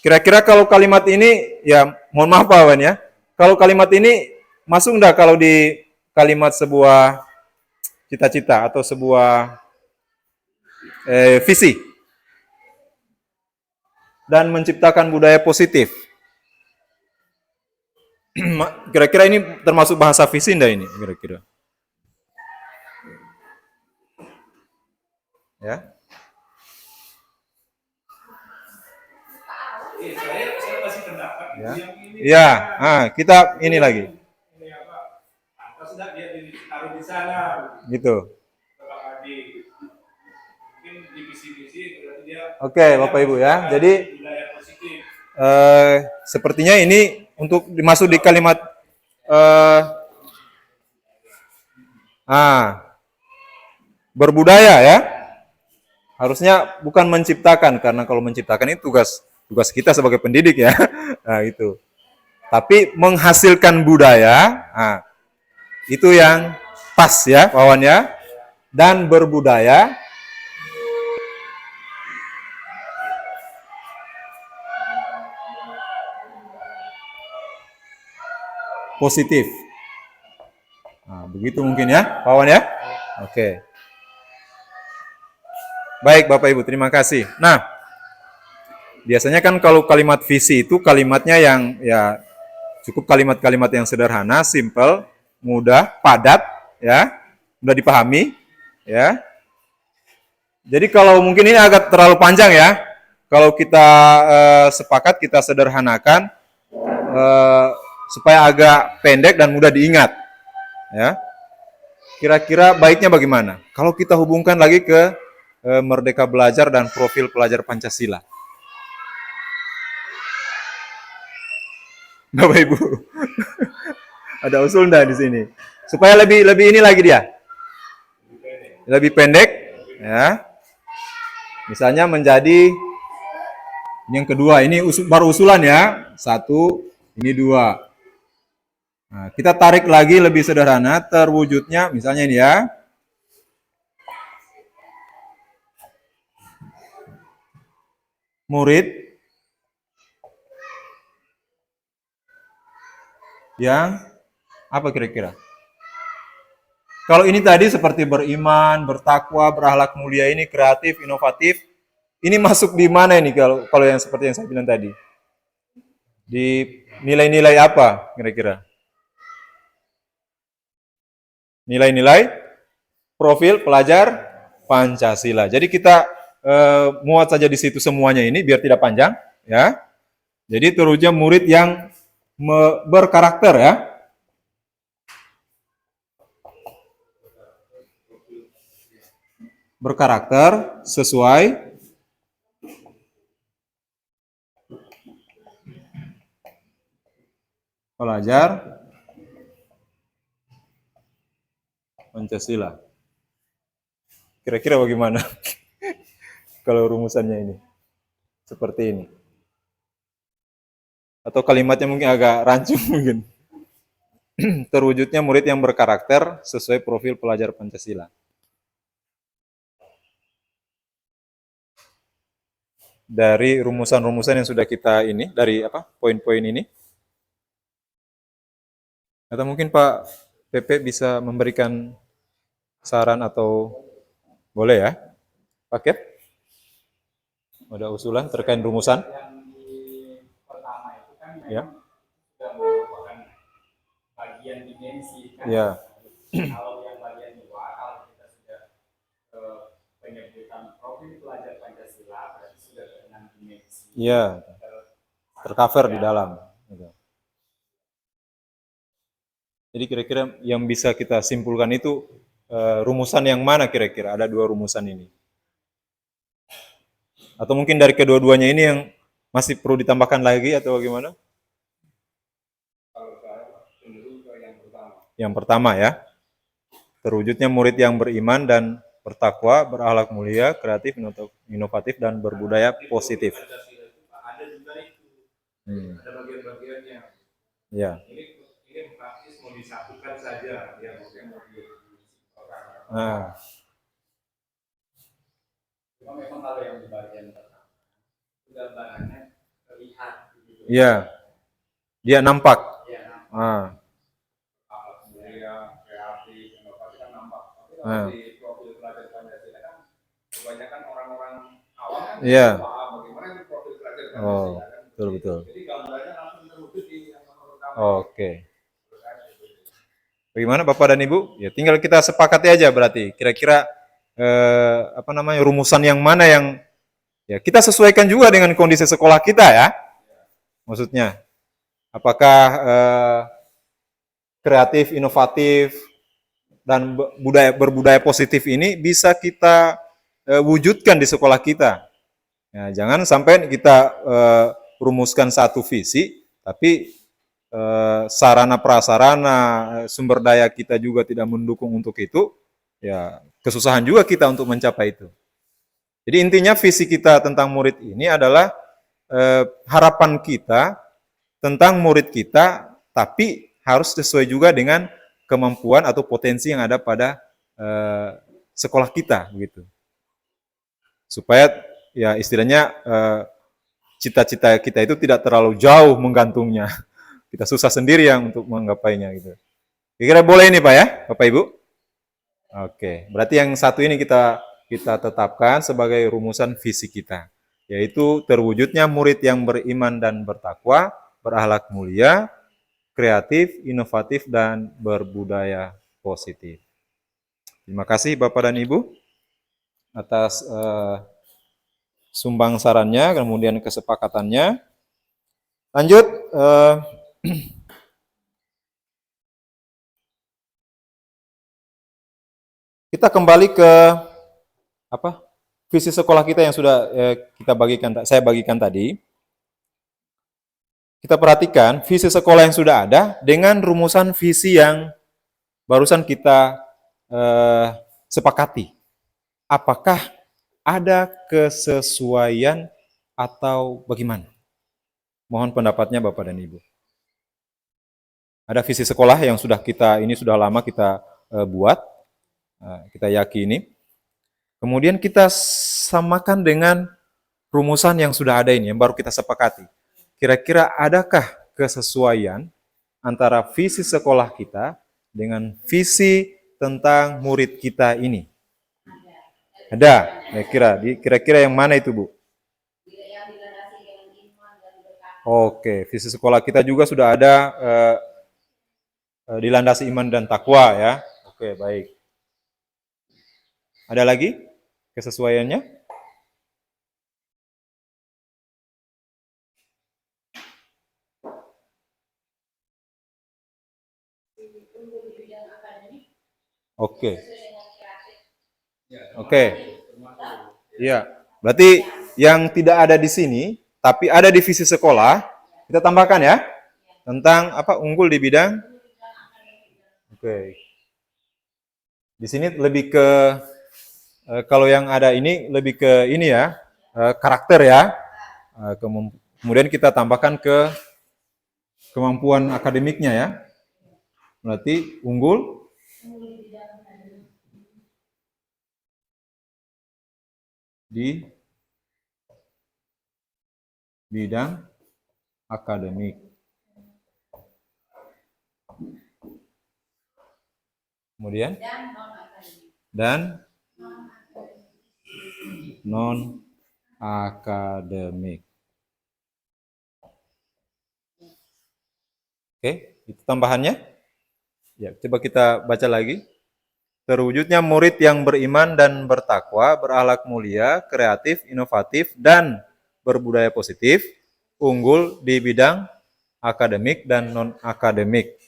Kira-kira kalau kalimat ini, ya mohon maaf Pak Wan ya, kalau kalimat ini masuk enggak kalau di kalimat sebuah cita-cita atau sebuah visi? Dan menciptakan budaya positif. Kira-kira ini termasuk bahasa visi enggak ini? Kira-kira. Ya. Ya, kita ini lagi. Gitu. Oke, Bapak Ibu ya. Jadi sepertinya ini untuk dimasuk di kalimat berbudaya ya. Harusnya bukan menciptakan, karena kalau menciptakan itu tugas kita sebagai pendidik ya. Nah, itu. Tapi menghasilkan budaya, itu yang pas ya, Wawan ya. Dan berbudaya positif. Nah, begitu mungkin ya, Wawan ya. Oke. Baik Bapak Ibu, terima kasih. Nah, biasanya kan kalau kalimat visi itu kalimatnya yang ya cukup kalimat-kalimat yang sederhana, simple, mudah, padat, ya, mudah dipahami, ya. Jadi kalau mungkin ini agak terlalu panjang ya, kalau kita sepakat kita sederhanakan supaya agak pendek dan mudah diingat, ya. Kira-kira baiknya bagaimana? Kalau kita hubungkan lagi ke Merdeka Belajar dan profil pelajar Pancasila. Bapak Ibu, ada usul enggak di sini? Supaya lebih ini lagi dia, lebih pendek, ya. Misalnya menjadi yang kedua, ini baru usulan ya, 1, ini 2, Nah, kita tarik lagi lebih sederhana, terwujudnya misalnya ini ya. Murid yang apa kira-kira? Kalau ini tadi seperti beriman, bertakwa, berakhlak mulia ini kreatif, inovatif. Ini masuk di mana ini kalau yang seperti yang saya bilang tadi? Di nilai-nilai apa kira-kira? Nilai-nilai profil pelajar Pancasila. Jadi kita muat saja di situ semuanya ini biar tidak panjang, ya. Jadi terwujudnya murid yang berkarakter ya. Berkarakter sesuai pelajar Pancasila. Kira-kira bagaimana kalau rumusannya ini? Seperti ini. Atau kalimatnya mungkin agak rancu mungkin. Terwujudnya murid yang berkarakter sesuai profil pelajar Pancasila. Dari rumusan-rumusan yang sudah kita ini, dari apa poin-poin ini. Atau mungkin Pak PP bisa memberikan saran atau boleh ya, paket? Ada usulan terkait rumusan? Ya. Bagian dimensi kan. Ya. Kalau yang bagian dua, kalau kita sudah penyebutan profil pelajar Pancasila, berarti sudah dengan dimensi. Iya. Tercover di dalam. Jadi kira-kira yang bisa kita simpulkan itu rumusan yang mana kira-kira? Ada dua rumusan ini. Atau mungkin dari kedua-duanya ini yang masih perlu ditambahkan lagi atau bagaimana? Yang pertama ya, terwujudnya murid yang beriman dan bertakwa, berakhlak mulia, kreatif, inovatif, dan berbudaya positif. Ada juga itu. Ada bagian-bagiannya. Ya. Ini praktis mau disatukan saja ya, bukan mau Nah. Cuma memang kalau yang di bagian pertama, gambarannya terlihat. Iya. Dia nampak. Ya, Ah. kreatif, inovatif kan nampak. Tapi kalau Ah. di profil pelajar Pancasila kan kebanyakan orang-orang awam kan Iya. paham bagaimana itu profil pelajar Oh, Pancasila kan. betul-betul. Jadi gambarnya langsung terwujud di yang nomor pertama. Oke. Bagaimana Bapak dan Ibu? Ya tinggal kita sepakati aja berarti. Kira-kira rumusan yang mana yang ya kita sesuaikan juga dengan kondisi sekolah kita ya. Maksudnya apakah kreatif, inovatif dan berbudaya positif ini bisa kita wujudkan di sekolah kita. Ya, jangan sampai kita rumuskan satu visi tapi sarana prasarana sumber daya kita juga tidak mendukung untuk itu, ya kesusahan juga kita untuk mencapai itu. Jadi intinya visi kita tentang murid ini adalah harapan kita tentang murid kita, tapi harus sesuai juga dengan kemampuan atau potensi yang ada pada sekolah kita, begitu. Supaya ya istilahnya cita-cita kita itu tidak terlalu jauh menggantungnya. Kita susah sendiri yang untuk menggapainya gitu. Kira-kira boleh ini Pak ya, Bapak Ibu? Oke, berarti yang satu ini kita tetapkan sebagai rumusan visi kita, yaitu terwujudnya murid yang beriman dan bertakwa, berakhlak mulia, kreatif, inovatif, dan berbudaya positif. Terima kasih Bapak dan Ibu atas sumbang sarannya, kemudian kesepakatannya. Lanjut, kita kembali ke apa? Visi sekolah kita yang sudah saya bagikan tadi. Kita perhatikan visi sekolah yang sudah ada dengan rumusan visi yang barusan kita sepakati. Apakah ada kesesuaian atau bagaimana? Mohon pendapatnya Bapak dan Ibu. Ada visi sekolah yang sudah lama kita buat, kita yakini. Kemudian kita samakan dengan rumusan yang sudah ada ini, yang baru kita sepakati. Kira-kira adakah kesesuaian antara visi sekolah kita dengan visi tentang murid kita ini? Ada. Kira-kira yang mana itu, Bu? Oke, visi sekolah kita juga sudah ada dilandasi iman dan takwa ya. Oke, baik. Ada lagi kesesuaiannya? Oke. Oke. Iya. Berarti yang tidak ada di sini, tapi ada di visi sekolah, kita tambahkan ya. Tentang apa? Unggul di bidang. Oke. Di sini lebih ke kalau yang ada ini lebih ke ini ya, karakter ya. Kemudian kita tambahkan ke kemampuan akademiknya ya. Berarti unggul di bidang akademik. Kemudian dan non akademik. Oke, itu tambahannya. Ya, coba kita baca lagi. Terwujudnya murid yang beriman dan bertakwa, berakhlak mulia, kreatif, inovatif, dan berbudaya positif, unggul di bidang akademik dan non-akademik.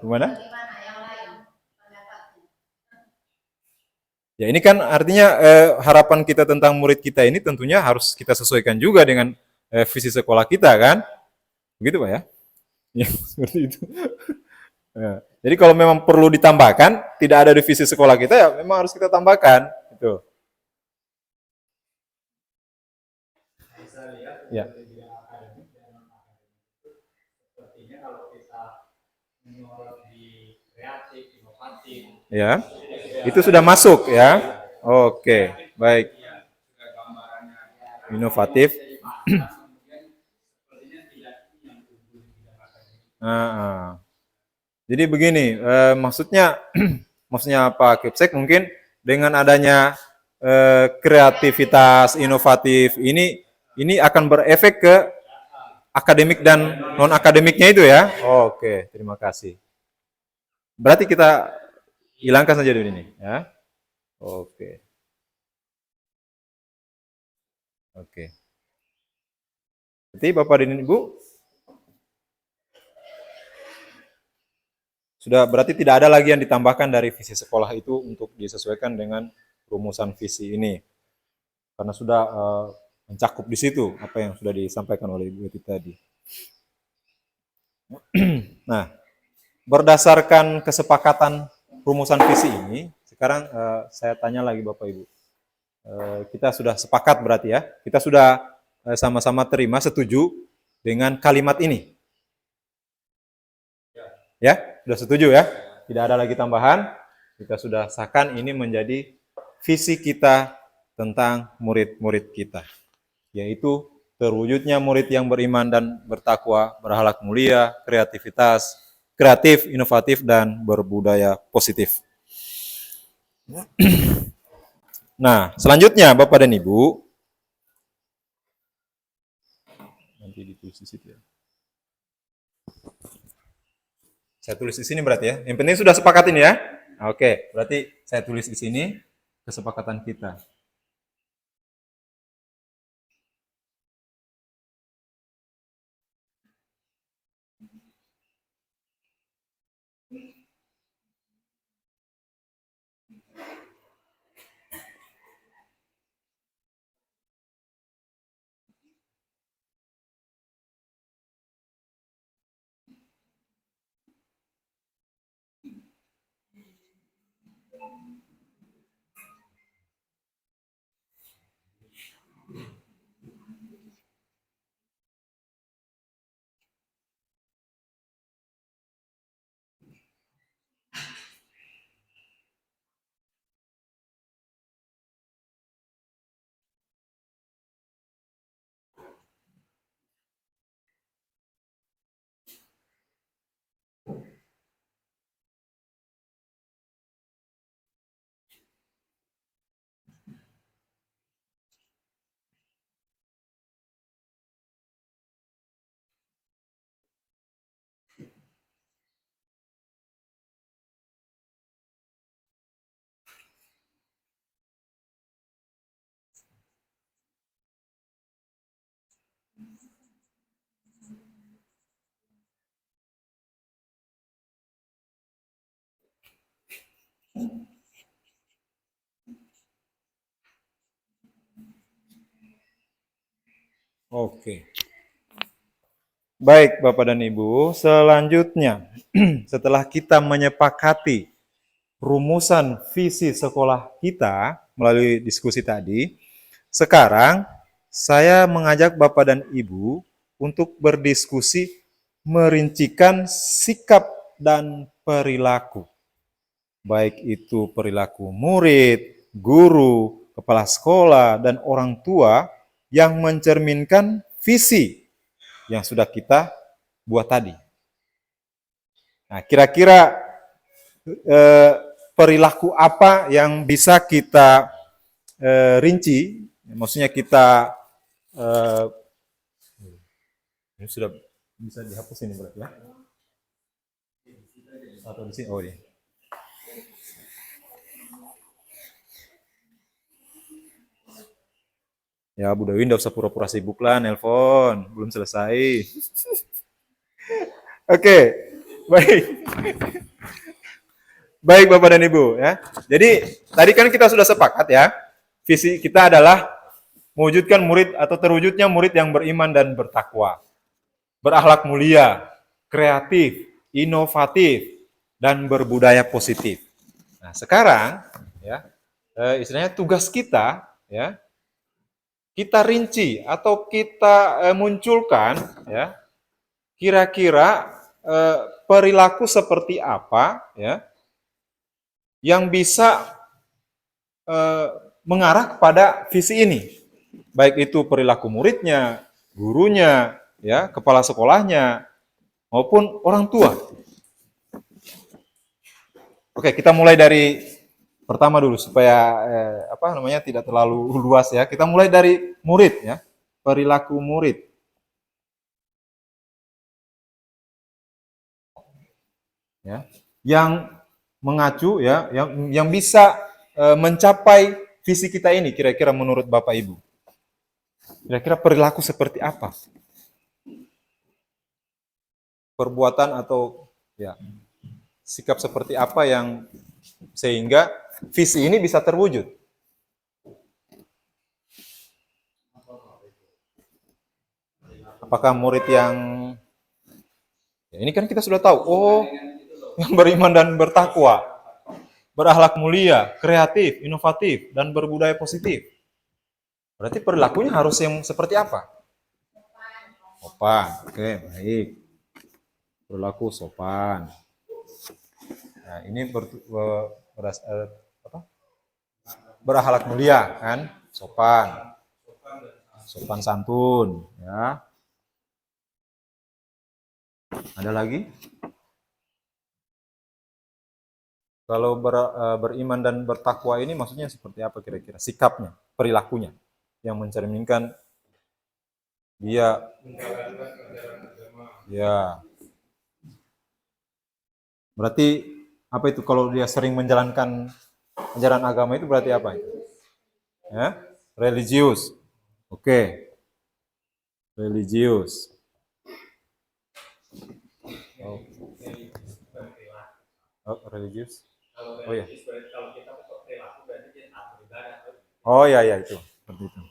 Gimana? Ya, ini kan artinya harapan kita tentang murid kita ini tentunya harus kita sesuaikan juga dengan visi sekolah kita kan? Begitu Pak ya? Ya, seperti itu. Ya. Jadi kalau memang perlu ditambahkan, tidak ada di visi sekolah kita, ya memang harus kita tambahkan. Gitu. Ya. Ya, itu sudah masuk ya. Oke, baik. Inovatif. Nah, jadi begini, maksudnya Pak Kipsek mungkin dengan adanya kreativitas, inovatif ini akan berefek ke akademik dan non akademiknya itu ya. Oke, terima kasih. Berarti kita hilangkan saja dulu ini ya. Oke. Oke. Jadi Bapak dan Ibu sudah berarti tidak ada lagi yang ditambahkan dari visi sekolah itu untuk disesuaikan dengan rumusan visi ini. Karena sudah mencakup di situ apa yang sudah disampaikan oleh Ibu Eti tadi. Nah, berdasarkan kesepakatan rumusan visi ini, sekarang saya tanya lagi Bapak Ibu. Kita sudah sepakat berarti ya, kita sudah sama-sama terima, setuju dengan kalimat ini. Ya, sudah setuju ya? Tidak ada lagi tambahan. Kita sudah sahkan ini menjadi visi kita tentang murid-murid kita. Yaitu terwujudnya murid yang beriman dan bertakwa, berakhlak mulia, kreatif, inovatif, dan berbudaya positif. Nah, selanjutnya Bapak dan Ibu, nanti ditulis di situ ya. Saya tulis di sini berarti ya. Yang penting sudah sepakat ini ya. Oke, berarti saya tulis di sini kesepakatan kita. Oke. Baik, Bapak dan Ibu, selanjutnya setelah kita menyepakati rumusan visi sekolah kita melalui diskusi tadi, sekarang saya mengajak Bapak dan Ibu untuk berdiskusi merincikan sikap dan perilaku. Baik itu perilaku murid, guru, kepala sekolah, dan orang tua yang mencerminkan visi yang sudah kita buat tadi. Nah, kira-kira perilaku apa yang bisa kita rinci? Maksudnya kita ini sudah bisa dihapus ini berarti ya? Atau di sini? Oh, iya. Ya, Bu Dewi nggak usah pura-pura sibuk lah, nelpon. Belum selesai. Oke, baik. Baik Bapak dan Ibu ya. Jadi tadi kan kita sudah sepakat ya, visi kita adalah mewujudkan murid atau terwujudnya murid yang beriman dan bertakwa, berakhlak mulia, kreatif, inovatif, dan berbudaya positif. Nah sekarang ya, istilahnya tugas kita ya, kita rinci atau kita munculkan ya, kira-kira perilaku seperti apa ya yang bisa mengarah kepada visi ini, baik itu perilaku muridnya, gurunya, ya, kepala sekolahnya, maupun orang tua. Oke, kita mulai dari pertama dulu supaya tidak terlalu luas ya. Kita mulai dari murid ya, perilaku murid. Ya, yang mengacu ya, yang bisa mencapai visi kita ini kira-kira menurut Bapak Ibu. Kira-kira perilaku seperti apa? Perbuatan atau ya sikap seperti apa yang sehingga visi ini bisa terwujud? Apakah murid yang ya ini kan kita sudah tahu, oh yang beriman dan bertakwa, berakhlak mulia, kreatif, inovatif, dan berbudaya positif. Berarti perilakunya harus yang seperti apa? Sopan. Oke, baik. Perilaku sopan. Nah, ini berakhlak mulia, kan? Sopan. Sopan santun, ya. Ada lagi? Kalau beriman dan bertakwa ini maksudnya seperti apa kira-kira? Sikapnya, perilakunya yang mencerminkan dia ya. Berarti apa itu kalau dia sering menjalankan ajaran agama itu berarti apa itu? Ya, religius. Oke. Religius. Oh, religius. Oh ya. Oh ya ya itu seperti itu.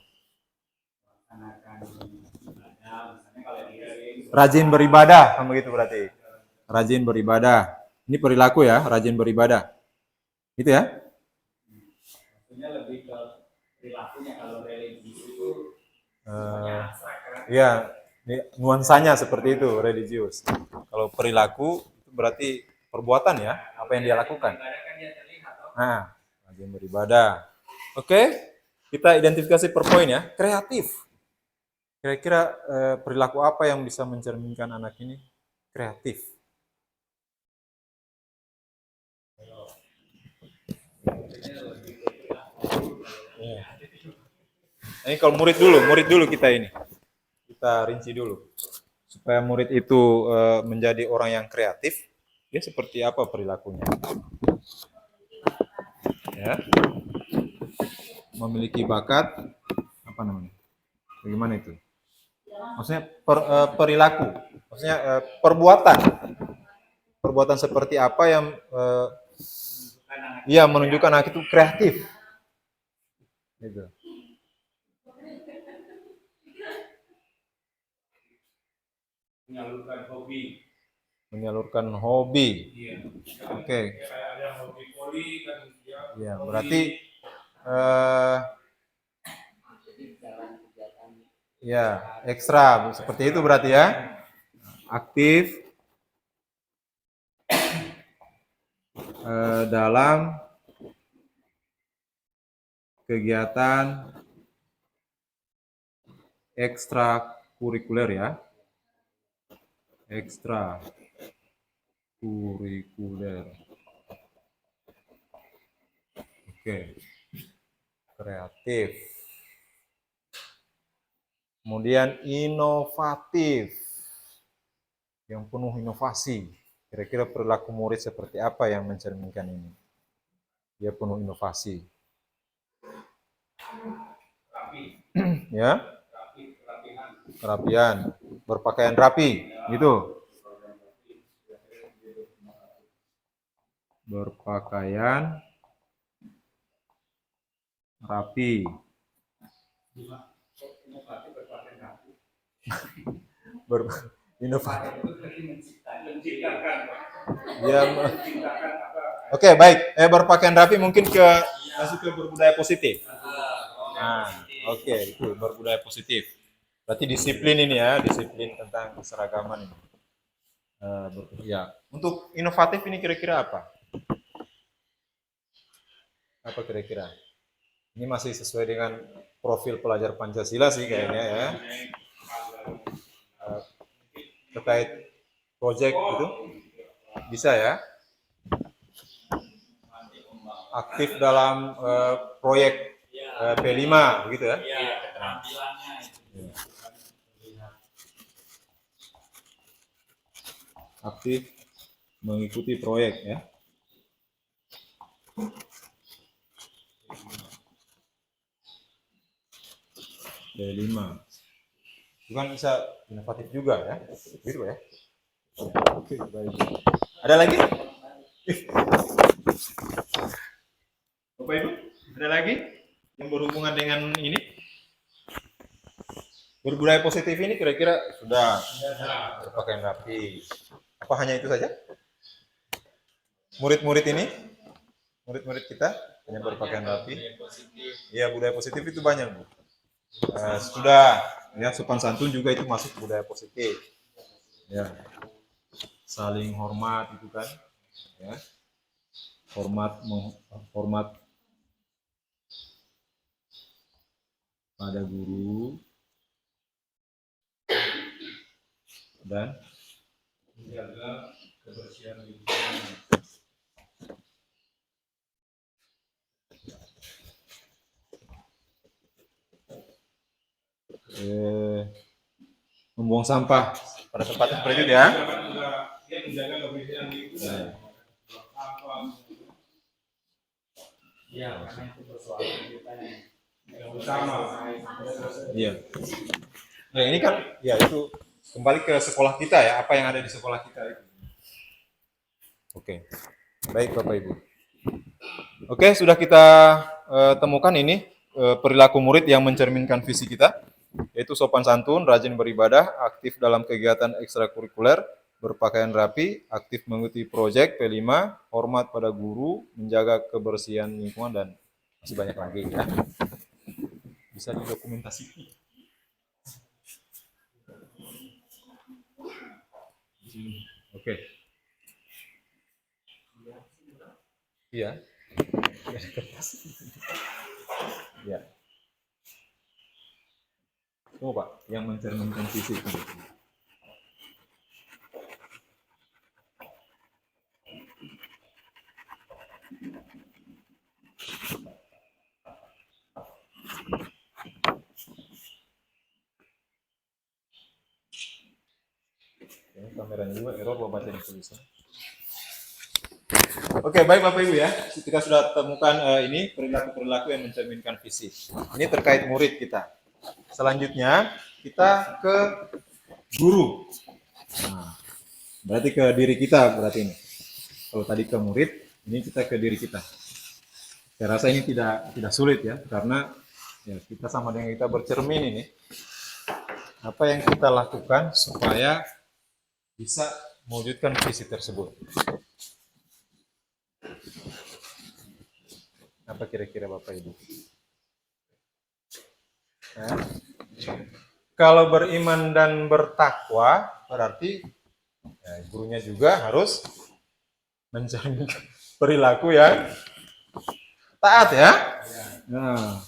Rajin beribadah, sama gitu berarti. Rajin beribadah. Ini perilaku ya, rajin beribadah. Itu ya? Maksudnya lebih ke perilakunya kalau religius itu. Iya, nuansanya seperti itu religius. Kalau perilaku itu berarti perbuatan ya, apa yang dia lakukan. Nah, rajin beribadah. Oke, kita identifikasi per poin ya. Kreatif. Kira-kira perilaku apa yang bisa mencerminkan anak ini kreatif? Ini kalau murid dulu kita ini. Kita rinci dulu. Supaya murid itu menjadi orang yang kreatif, dia seperti apa perilakunya? Ya. Memiliki bakat apa namanya? Bagaimana itu? Maksudnya perilaku, maksudnya perbuatan seperti apa yang Iya, menunjukkan anak itu kreatif. Gitu. Menyalurkan hobi. Menyalurkan hobi. Iya. Oke. Kayak ada hobi voli kan dia. Ya, berarti ya ekstra seperti itu berarti ya. Aktif dalam kegiatan ekstrakurikuler ya. Ekstrakurikuler. Oke. Kreatif. Kemudian inovatif. Yang penuh inovasi. Kira-kira perilaku murid seperti apa yang mencerminkan ini? Dia penuh inovasi. Ya, kerapian, berpakaian rapi, gitu. Berpakaian rapi. Inovasi. Ya, oke, baik. Berpakaian rapi mungkin masuk ke berbudaya positif. Nah, oke, itu berbudaya positif. Berarti disiplin ini ya, disiplin tentang keseragaman ini. Ya, untuk inovatif ini kira-kira apa? Apa kira-kira? Ini masih sesuai dengan profil pelajar Pancasila sih kayaknya ya. Terkait project itu bisa ya. Aktif dalam proyek P5 begitu ya. Aktif mengikuti proyek ya. P5. Itu kan bisa inovatif juga ya. Gitu ya. Oke, baik. Ada lagi? Bapak Ibu, ada lagi yang berhubungan dengan ini? Berbudaya positif ini kira-kira sudah berpakaian rapi. Apa hanya itu saja? Murid-murid ini, murid-murid kita hanya berpakaian rapi. Iya, budaya positif itu banyak, Bu. Sudah, ya sopan santun juga itu masuk budaya positif. Ya, saling hormat itu kan, ya. Hormat pada guru dan menjaga kebersihan lingkungan. Membuang sampah pada tempatnya seperti itu ya. Dia menjaga kebersihan lingkungan. Ya, karena itu persoalan kita yang utama. Iya. Nah ini kan, ya itu kembali ke sekolah kita ya, apa yang ada di sekolah kita itu. Oke, baik Bapak Ibu. Oke, sudah kita temukan ini perilaku murid yang mencerminkan visi kita, yaitu sopan santun, rajin beribadah, aktif dalam kegiatan ekstrakurikuler, berpakaian rapi, aktif mengikuti proyek P5, hormat pada guru, menjaga kebersihan lingkungan, dan masih banyak lagi ya. Bisa didokumentasikan. Oke. Iya. Ya. Coba yang mencerminkan visi itu. Ini kameranya juga error baca di tulisan. Oke, baik Bapak Ibu ya. Kita sudah temukan ini perilaku-perilaku yang mencerminkan visi. Ini terkait murid kita. Selanjutnya kita ke guru. Nah, berarti ke diri kita berarti ini. Kalau tadi ke murid, ini kita ke diri kita. Saya rasa ini tidak sulit ya, karena ya kita sama dengan kita bercermin ini. Apa yang kita lakukan supaya bisa mewujudkan visi tersebut? Apa kira-kira Bapak Ibu? Nah, kalau beriman dan bertakwa berarti ya, gurunya juga harus mencerminkan perilaku yang taat ya. Nah,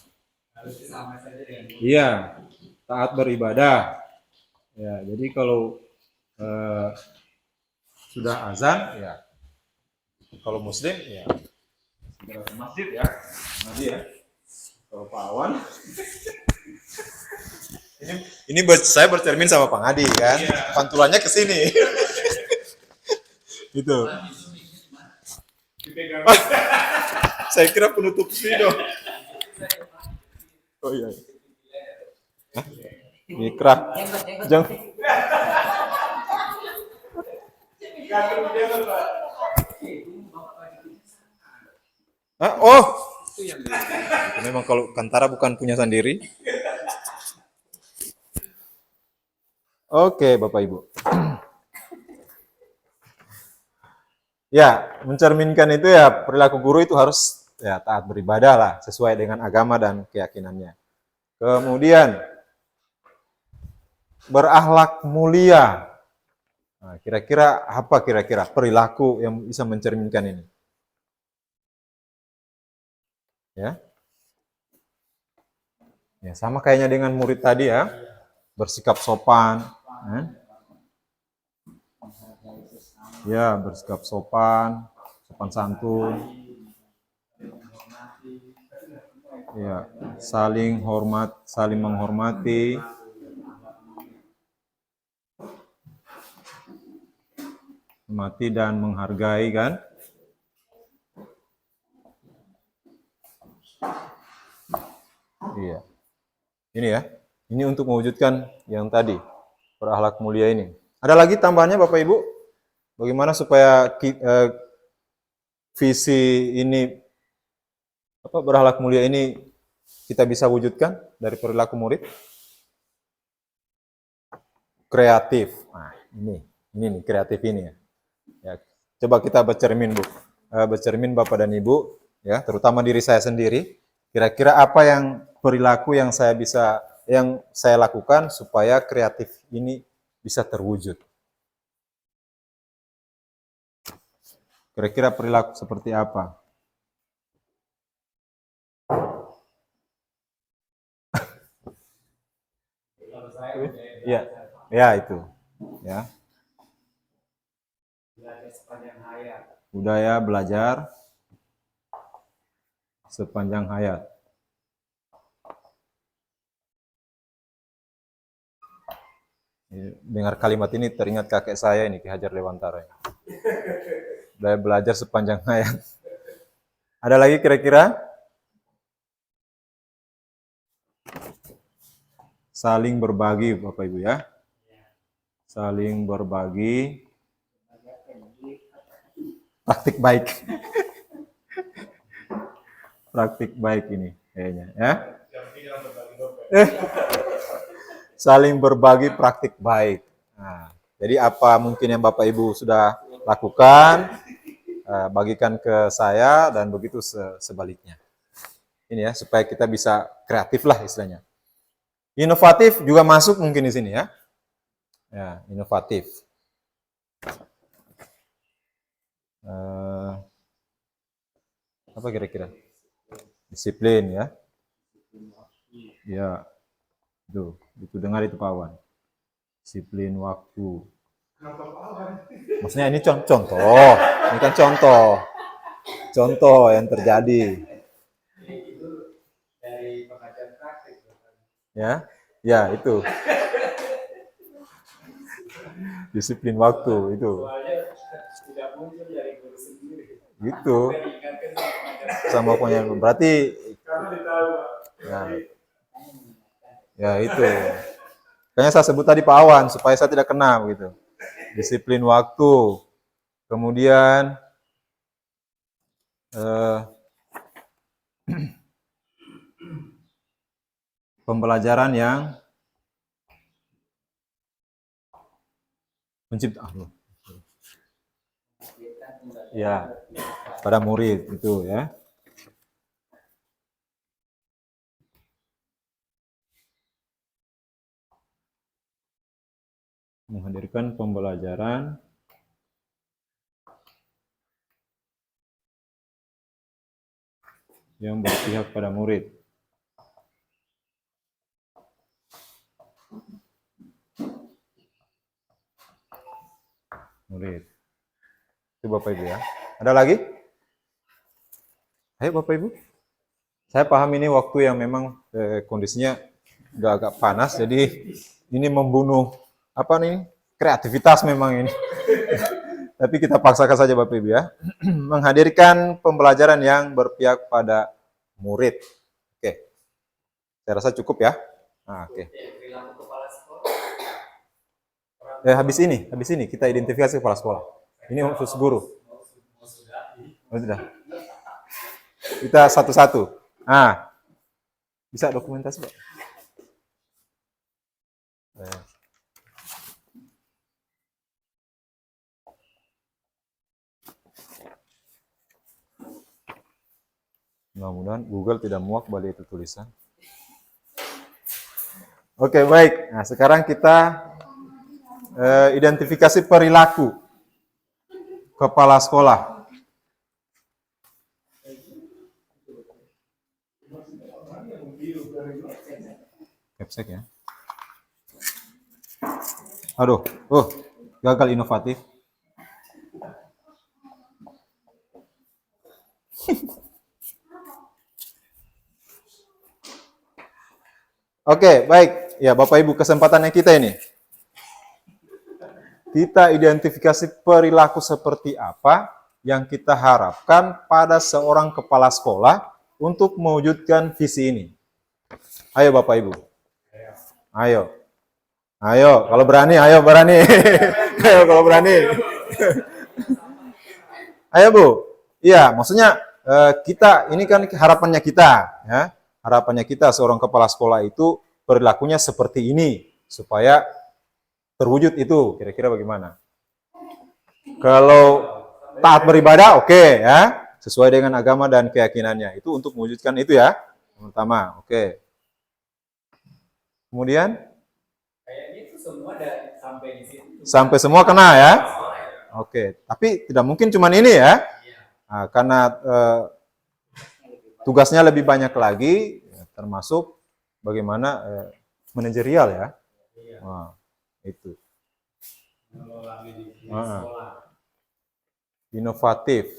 iya, taat beribadah. Ya, jadi kalau sudah azan ya, kalau muslim ya segera ke masjid ya, Madi ya. Kalau Pak Awan, ini saya bercermin sama Pak Adi kan, pantulannya ke sini. Gitu. Saya kira penutup video. Oh iya. Hah? Ikrah. Jangan. Hah? Oh. Memang kalau Kantara bukan punya sendiri. Oke, Bapak Ibu. Ya, mencerminkan itu ya perilaku guru itu harus ya taat beribadah lah sesuai dengan agama dan keyakinannya. Kemudian berakhlak mulia. Nah, kira-kira apa kira-kira perilaku yang bisa mencerminkan ini? Ya. Ya, sama kayaknya dengan murid tadi ya. Bersikap sopan, ya, bersikap sopan, sopan santun. Ya, saling menghormati. Menghormati dan menghargai kan? Iya. Ini ya. Ini untuk mewujudkan yang tadi, berakhlak mulia ini. Ada lagi tambahannya Bapak Ibu? Bagaimana supaya visi ini berakhlak mulia ini kita bisa wujudkan dari perilaku murid? Kreatif. Nah, ini nih kreatif ini ya. Ya, coba kita bercermin Bu. Bercermin Bapak dan Ibu ya, terutama diri saya sendiri. Kira-kira apa yang perilaku yang saya lakukan supaya kreatif ini bisa terwujud? Kira-kira perilaku seperti apa? Iya, ya itu. Ya. Budaya belajar sepanjang hayat. Dengar kalimat ini teringat kakek saya ini, Ki Hajar Dewantara. Budaya belajar sepanjang hayat. Ada lagi kira-kira? Saling berbagi Bapak Ibu ya. Saling berbagi. Praktik baik. Praktik baik ini kayaknya ya. Saling berbagi praktik baik. Nah, jadi apa mungkin yang Bapak Ibu sudah lakukan, bagikan ke saya dan begitu sebaliknya. Ini ya, supaya kita bisa kreatif lah istilahnya. Inovatif juga masuk mungkin di sini ya. Ya, inovatif. Apa kira-kira? Disiplin ya. Ya. Itu dengar itu Pak Wan. Disiplin waktu. Maksudnya ini contoh. Ini kan contoh. Contoh yang terjadi. Ya, itu. Disiplin waktu itu. Gitu. Sama punya berarti ya itu. Kayaknya saya sebut tadi Pak Awan supaya saya tidak kena begitu. Disiplin waktu. Kemudian pembelajaran yang mencipta ya pada murid itu ya. Menghadirkan pembelajaran yang berpihak pada murid. Murid. Itu Bapak Ibu ya. Ada lagi? Ayo Bapak Ibu. Saya paham ini waktu yang memang kondisinya agak panas, jadi ini membunuh apa nih kreativitas memang ini. Tapi kita paksakan saja Bapak Ibu ya. Menghadirkan pembelajaran yang berpihak pada murid. Oke. Saya rasa cukup ya. Nah, oke. Habis ini kita identifikasi kepala sekolah. Ini khusus guru. Oh, sudah. Kita satu-satu. Ah, bisa dokumentasi Pak? Mudah-mudahan Google tidak muak balik itu tulisan. Oke, baik. Nah, sekarang kita identifikasi perilaku kepala sekolah. Capsek ya. Aduh, gagal inovatif. Oke, baik. Ya, Bapak Ibu, kesempatannya kita ini. Kita identifikasi perilaku seperti apa yang kita harapkan pada seorang kepala sekolah untuk mewujudkan visi ini. Ayo Bapak Ibu. Ayo. Ayo, kalau berani, ayo berani. Ayo kalau berani. Ayo Bu. Iya, maksudnya kita, ini kan harapannya kita. Ya. Harapannya kita seorang kepala sekolah itu perilakunya seperti ini. Supaya terwujud itu, kira-kira bagaimana? Kalau taat beribadah, oke ya. Sesuai dengan agama dan keyakinannya. Itu untuk mewujudkan itu ya. Yang pertama, oke. Kemudian? Kayaknya itu semua sampai di situ. Sampai semua kena ya? Oke, tapi tidak mungkin cuma ini ya. Nah, karena tugasnya lebih banyak lagi, termasuk bagaimana manajerial ya. Nah, itu. Inovatif,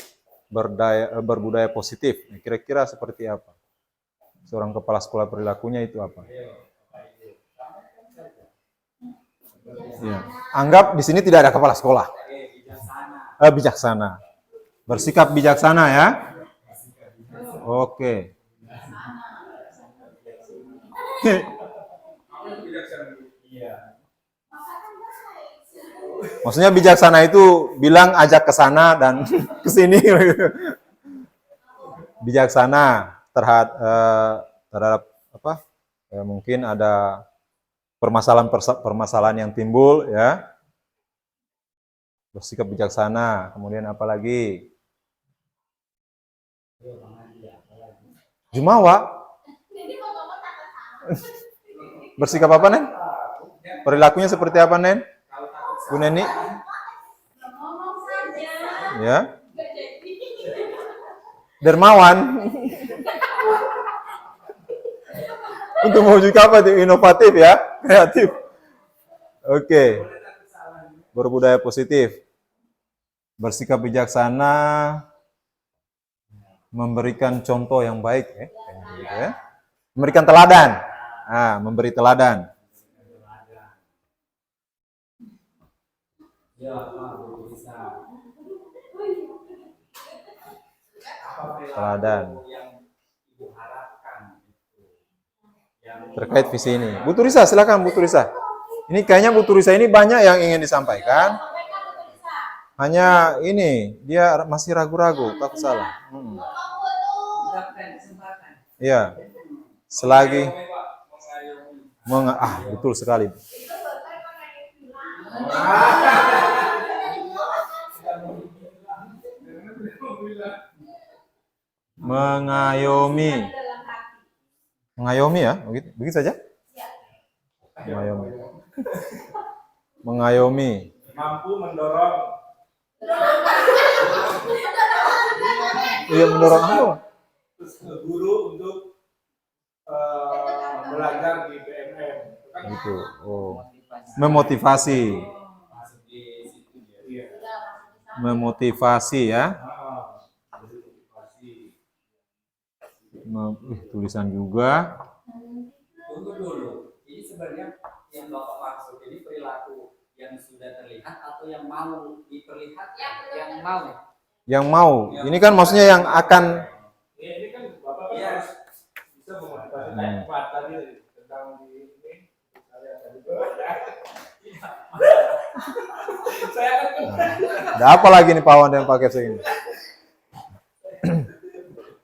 berbudaya positif. Kira-kira seperti apa? Seorang kepala sekolah perilakunya itu apa? Ya. Anggap di sini tidak ada kepala sekolah. Bijaksana. Bersikap bijaksana ya. Oke. Maksudnya bijaksana itu bilang ajak ke sana dan ke sini. Bijaksana terhadap apa? Mungkin ada permasalahan yang timbul ya. Bersikap bijaksana. Kemudian apa lagi? Jumawa. Bersikap apa, Nen? Perilakunya seperti apa, Nen? Bu Neni? Ya. Dermawan. Untuk mewujudkan apa? Inovatif ya, kreatif. Oke. Berbudaya positif. Bersikap bijaksana, memberikan contoh yang baik ya. Memberikan teladan. Nah, memberi teladan. Teladan. Terkait visi ini. Bu Turisa, silakan Bu Turisa. Ini kayaknya Bu Turisa ini banyak yang ingin disampaikan. Hanya ini, dia masih ragu-ragu, takut salah. Iya. Selagi Betul sekali. Mengayomi. Mengayomi ya, begitu, begitu saja. Mengayomi. Mengayomi. Mampu mendorong. Iya, mendorong apa? Guru untuk belajar di BMM. Gitu. Oh. Memotivasi. Memotivasi ya. Tulisan juga. Tunggu dulu. Ini sebenarnya yang Bapak maksud ini perilaku yang sudah terlihat atau yang mau diperlihatkan? Yang mau. Yang mau. Ini kan maksudnya yang akan. Ini kan Bapak kan harus bisa memotivasi kuat tadi tentang ini. Saya Ada apa lagi nih Pak Wan yang pakai segini?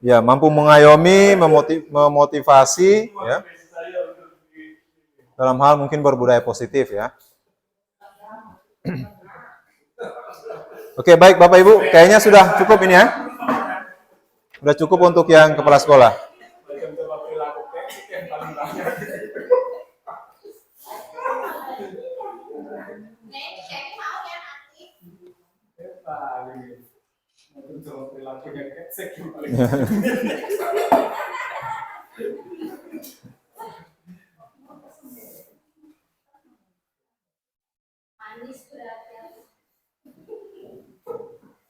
Ya, mampu mengayomi, memotivasi, ya. Dalam hal mungkin berbudaya positif ya. Oke, baik Bapak Ibu, kayaknya sudah cukup ini ya. Sudah cukup untuk yang kepala sekolah.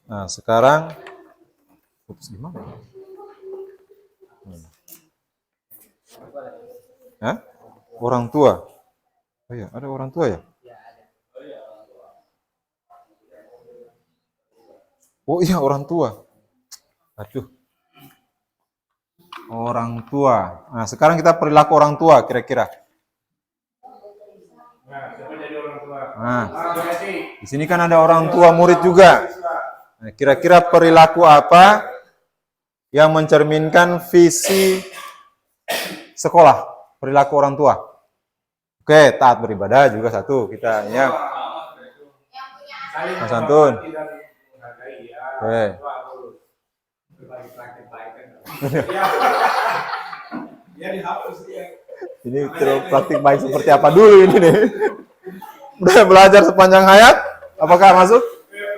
Nah, sekarang putus gimana? Hah? Orang tua. Oh iya, ada orang tua ya? Oh iya, orang tua. Aduh. Orang tua. Nah, sekarang kita perilaku orang tua kira-kira. Nah, di sini kan ada orang tua murid juga. Nah, kira-kira perilaku apa yang mencerminkan visi sekolah, perilaku orang tua? Oke, taat beribadah juga satu kita ya. Mas Antun. Oke. Ini praktik baik seperti apa dulu ini nih? Udah belajar sepanjang hayat? Apakah masuk?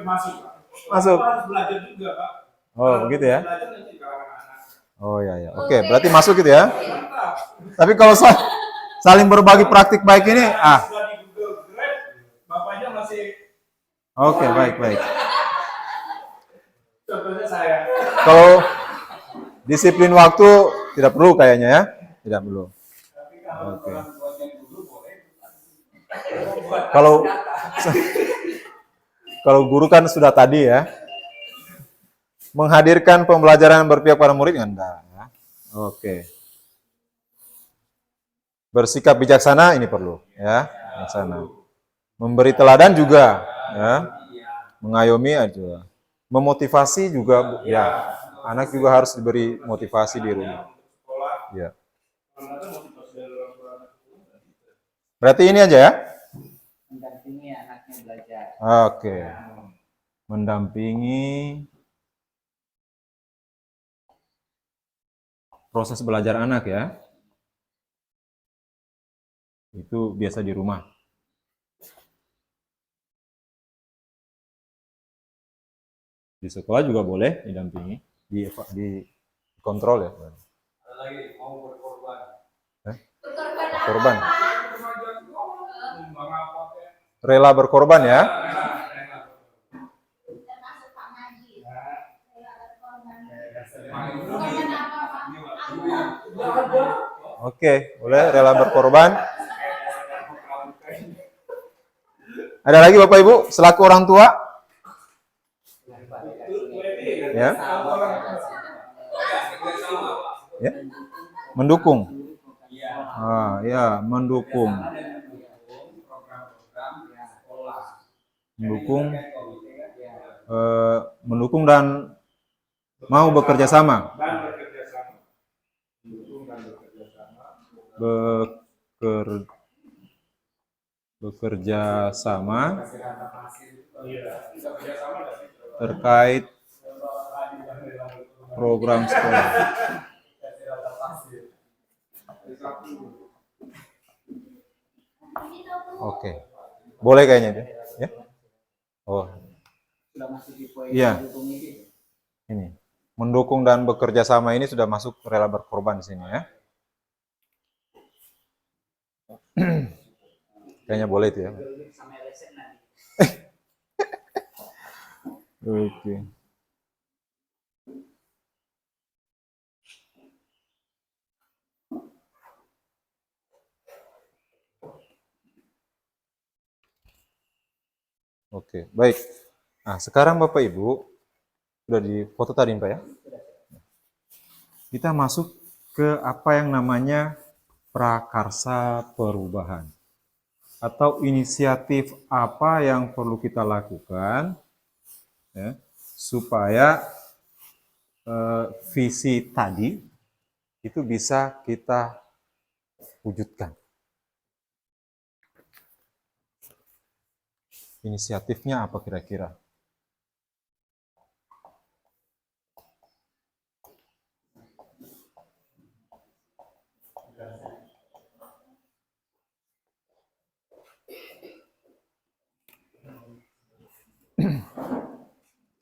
Masuk. belajar juga, Pak. Oh, begitu ya? Belajar nanti kalau anak-anak. Oh ya. Oke, berarti masuk gitu ya? Tapi kalau saling berbagi praktik baik ini, Sudah di Google Drive, bapaknya masih Oke, baik. contohnya saya. Kalau disiplin waktu tidak perlu kayaknya ya? Tidak perlu. Oke. Kalau guru kan sudah tadi ya. Menghadirkan pembelajaran yang berpihak pada murid enggak ya. Oke. Bersikap bijaksana ini perlu ya, bijaksana. Memberi teladan juga ya. Mengayomi juga. Memotivasi juga ya. Anak juga harus diberi motivasi di rumah. Ya. Berarti ini aja ya? Mendampingi anaknya belajar. Oke. Mendampingi proses belajar anak ya. Itu biasa di rumah. Di sekolah juga boleh didampingi, dikontrol ya. Ada lagi mau berkorban. Korban. Rela berkorban ya. Oke, boleh rela berkorban. Ada lagi Bapak Ibu selaku orang tua? Ya. Ya. Mendukung. Ya, mendukung. Mendukung dan mau bekerja sama. bekerja sama terkait program sekolah. Oke, boleh kayaknya itu, ya? Oh, iya. Ini mendukung dan bekerja sama ini sudah masuk rela berkorban di sini ya. Kayaknya boleh itu ya. Oke. Oke, baik. Nah, sekarang Bapak Ibu sudah di foto tadi Pak ya. Kita masuk ke apa yang namanya prakarsa perubahan atau inisiatif apa yang perlu kita lakukan ya, supaya visi tadi itu bisa kita wujudkan. Inisiatifnya apa kira-kira?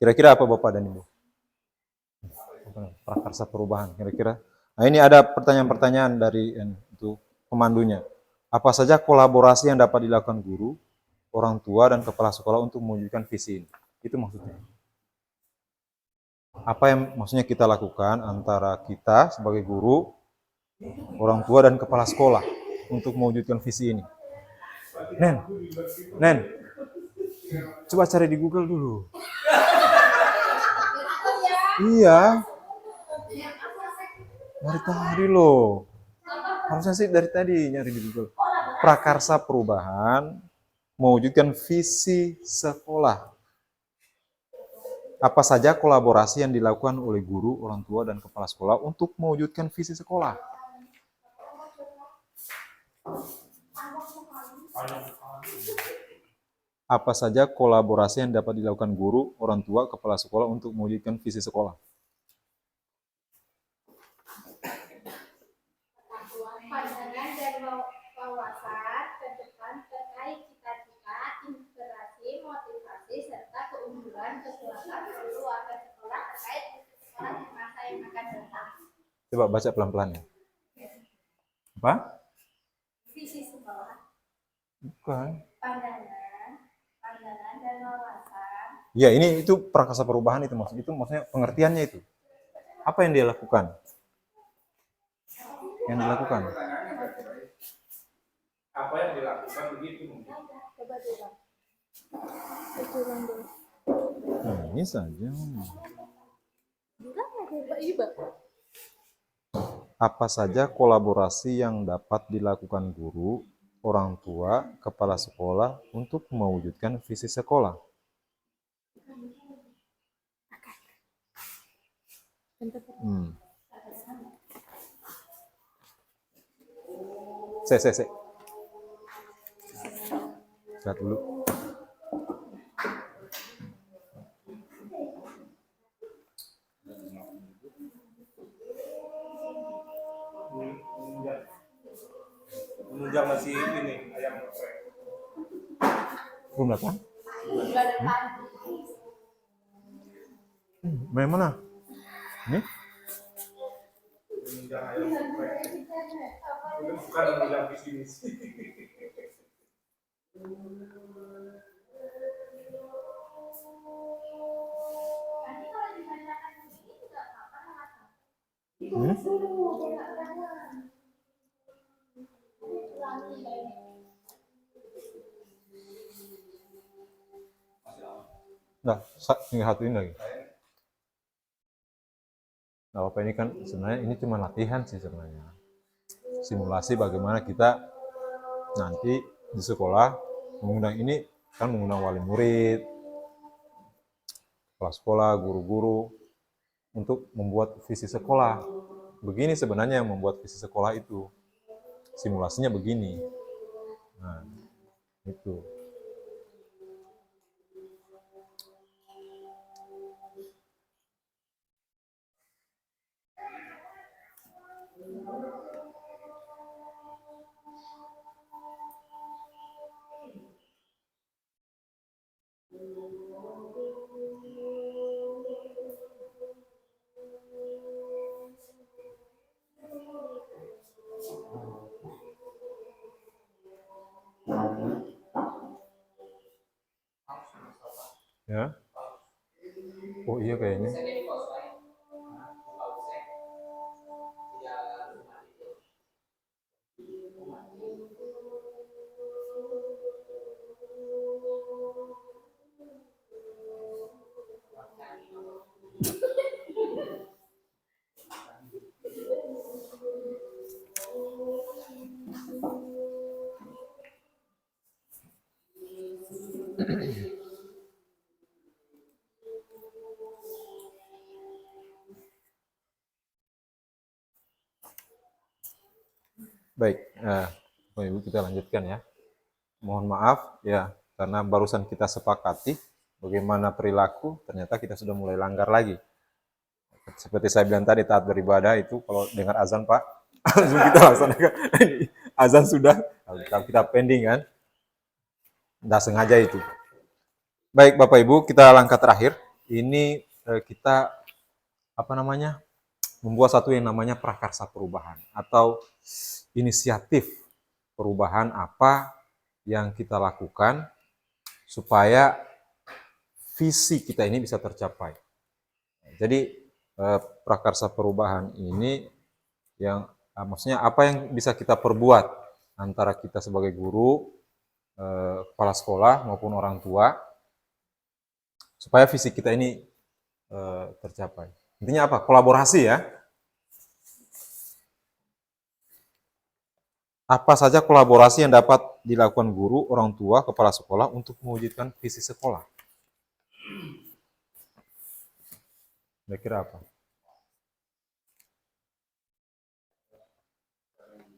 Kira-kira apa Bapak dan Ibu? Prakarsa perubahan, kira-kira. Nah, ini ada pertanyaan-pertanyaan dari itu pemandunya. Apa saja kolaborasi yang dapat dilakukan guru, orang tua, dan kepala sekolah untuk mewujudkan visi ini? Itu maksudnya. Apa yang maksudnya kita lakukan antara kita sebagai guru, orang tua, dan kepala sekolah untuk mewujudkan visi ini? Nen, coba cari di Google dulu. Iya. Dari tadi loh. Harusnya sih dari tadi nyari di Google. Prakarsa perubahan mewujudkan visi sekolah. Apa saja kolaborasi yang dilakukan oleh guru, orang tua, dan kepala sekolah untuk mewujudkan visi sekolah? Apa saja kolaborasi yang dapat dilakukan guru, orang tua, kepala sekolah untuk mewujudkan visi sekolah? Pandangan dan wawasan ke depan terkait cita-cita, inspirasi, motivasi, serta keunggulan kekuatan keluarga sekolah terkait sekolah di masa yang akan datang. Coba baca pelan-pelan ya. Apa? Visi sekolah. Bukan. Pandangan dan wawasan. Ya, ini itu prakarsa perubahan itu maksudnya pengertiannya itu. Apa yang dia lakukan? Yang dilakukan. Apa yang dilakukan begitu mungkin? Nah, ini saja. Apa saja kolaborasi yang dapat dilakukan guru, orang tua, kepala sekolah untuk mewujudkan visi sekolah? Se. Lihat dulu. Menunjang masih ini ayam geprek. Belum datang? Main mana? Ini? Menunjang ayam geprek. Bukan menunjang visi misi. Nah, tinggal satu ini lagi. Nah, Bapak ini kan sebenarnya ini cuma latihan sih sebenarnya. Simulasi bagaimana kita nanti di sekolah mengundang ini kan mengundang wali murid, kepala sekolah, guru-guru untuk membuat visi sekolah. Begini sebenarnya yang membuat visi sekolah itu. simulasinya begini. Nah, itu. Ya. Oh iya kayaknya. Baik, Bapak Ibu kita lanjutkan ya. Mohon maaf ya, karena barusan kita sepakati bagaimana perilaku, ternyata kita sudah mulai langgar lagi. Seperti saya bilang tadi, taat beribadah itu kalau dengar azan Pak, langsung kita laksanakan. Ini azan sudah, kalau kita pending kan, tidak sengaja itu. Baik Bapak Ibu, kita langkah terakhir. Ini kita membuat satu yang namanya prakarsa perubahan atau inisiatif perubahan apa yang kita lakukan supaya visi kita ini bisa tercapai. Jadi prakarsa perubahan ini yang maksudnya apa yang bisa kita perbuat antara kita sebagai guru, kepala sekolah maupun orang tua supaya visi kita ini tercapai. Intinya apa? Kolaborasi ya. Apa saja kolaborasi yang dapat dilakukan guru, orang tua, kepala sekolah untuk mewujudkan visi sekolah? Kira-kira apa?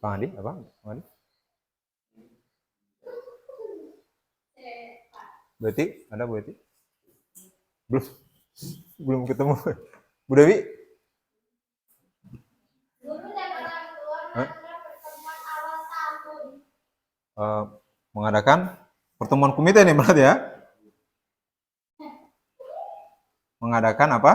Bang Adi, apa? Bang Adi? Berarti ada Bu Eti? Belum ketemu. Bu Dewi? Mengadakan pertemuan komite nih berarti ya? Mengadakan apa?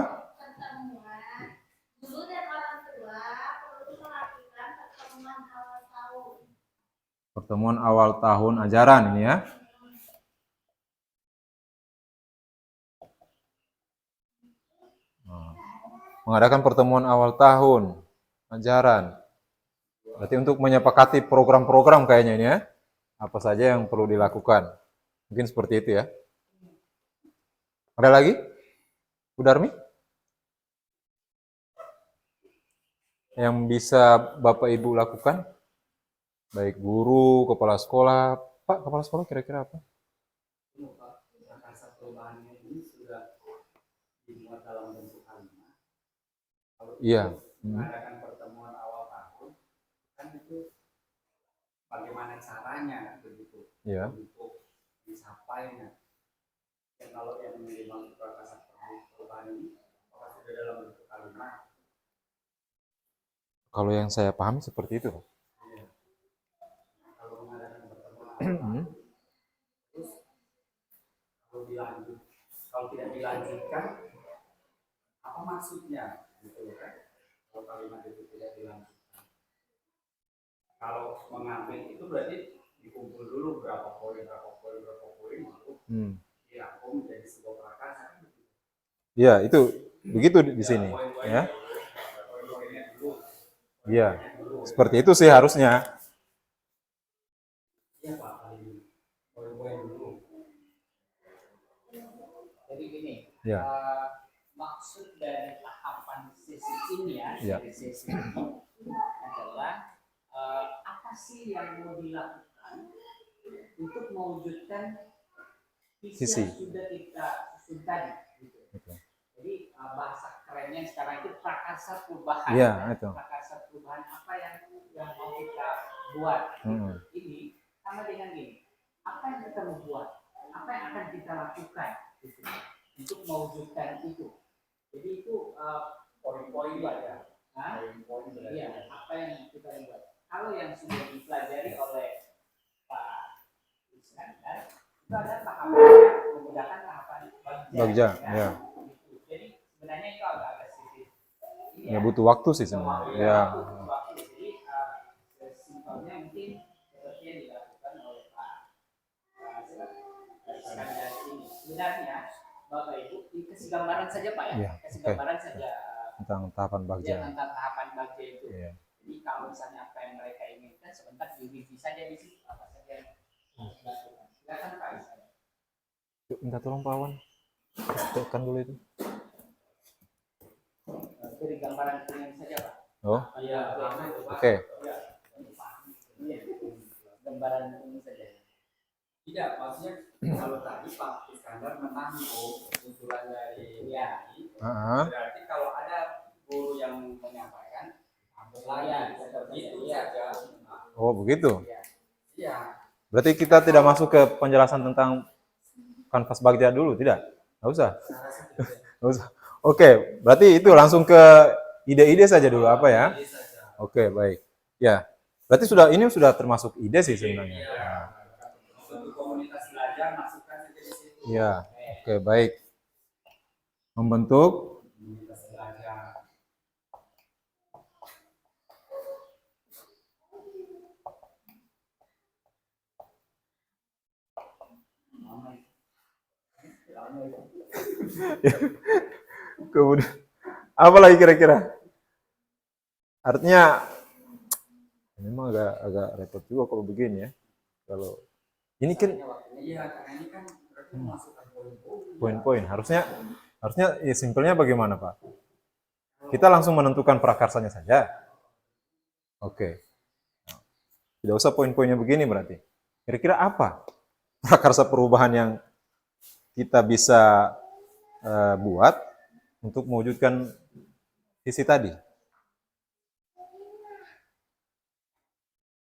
Pertemuan awal tahun ajaran ini ya. Mengadakan pertemuan awal tahun ajaran. Berarti untuk menyepakati program-program kayaknya ini ya. Apa saja yang perlu dilakukan. Mungkin seperti itu ya. Ada lagi? Bu Darmi? Yang bisa Bapak Ibu lakukan? Baik guru, kepala sekolah. Pak, kepala sekolah kira-kira apa? Iya. Mengadakan pertemuan awal tahun kan itu bagaimana caranya begitu Iya. untuk disapainya. Dan kalau yang dimaksud prakarsa perubahan ini apakah sudah dalam bentuk kalimat? Kalau yang saya pahami seperti itu. Iya. Kalau mengadakan pertemuan awal tahun, terus kalau tidak dilanjutkan, apa maksudnya? Gitu kan? Kalau kalimat itu tidak dilanjutkan. Kalau mengambil itu berarti dikumpul dulu berapa poin baru dirangkum menjadi sebuah prakarsa. Iya, itu begitu di sini ya. Iya. Seperti itu sih harusnya. Iya Pak, poin-poin dulu. Jadi gini, Ya. maksud dari tahapan sesi ini Ya. dari sesi ini adalah apa sih yang mau dilakukan untuk mewujudkan visi Visi. yang sudah kita susun tadi. Gitu. Oke. Jadi bahasa kerennya sekarang itu prakarsa perubahan. Iya, itu. Prakarsa perubahan apa yang mau kita buat. Hmm. Ini sama dengan ini. Apa yang kita mau buat? Apa yang akan kita lakukan gitu, untuk mewujudkan itu? Jadi itu poin-poin ya. Poin-poin iya, apa yang kita buat? Kalau yang sudah dipelajari oleh Pak Iskandar, itu ada tahapannya, menggunakan tahapan Bagja, ya. ya. Jadi sebenarnya itu agak sedikit Ya butuh waktu sih sebenarnya. Ya. butuh waktu. Jadi simpelnya mungkin seperti yang dilakukan oleh Pak Iskandar ini. Sebenarnya Bapak Ibu dikasih gambaran saja Pak ya, Iya, kasih oke. gambaran saja Tentang tahapan Bagja. tentang tahapan Bagja itu. Iya. Jadi kalau misalnya apa yang mereka inginkan sebentar direview saja di situ apa saja yang harus dilakukan. Silakan Pak Iskandar. Yuk, minta tolong Pak Wan. Tekan dulu itu. Beri gambaran ini saja Pak. Oh, Iya, oke. Iya, gambaran ini saja. Tidak, maksudnya kalau tadi Pak Iskandar menanggung usulan dari Ya, Ah, berarti kalau ada guru yang menyampaikan ya, itu ya. saja. oh begitu. Iya. Berarti kita tidak masuk ke penjelasan tentang kanvas Bagja dulu, tidak? Nggak usah. Nggak usah. Oke, berarti itu langsung ke ide-ide saja dulu apa ya? Oke, baik. Ya, berarti ini sudah termasuk ide sih sebenarnya. Nah. Untuk komunitas belajar masukkan saja di situ. Ya, oke, baik. Membentuk Komunitas belajar. kemudian apa lagi kira-kira? Artinya memang agak repot juga kalau begini ya. Kalau ini kan Iya, karena ini kan berarti memasukkan poin-poin. poin-poin. Harusnya ya simpelnya bagaimana, Pak? Kita langsung menentukan prakarsanya saja. Oke. Tidak usah poin-poinnya begini berarti. Kira-kira apa prakarsa perubahan yang kita bisa buat untuk mewujudkan visi tadi?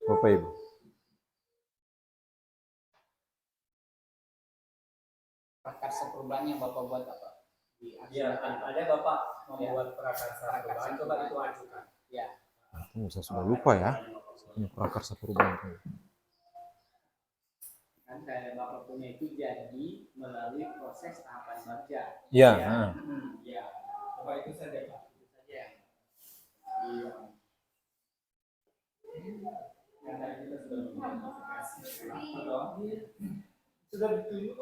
Bapak Ibu. Prakarsa perubahan yang Bapak buat apa? Iya, ada Bapak membuat prakarsa perubahan, coba itu ajukan. Ya. Saya sudah lupa ya. Ini prakarsa perubahan. Kan saya Bapak punya itu jadi melalui proses tahapan Bagja. Iya. Ya. Coba itu saja, Pak. Itu saja. Iya. Karena kita sudah mengidentifikasi. Sudah ditunjuk.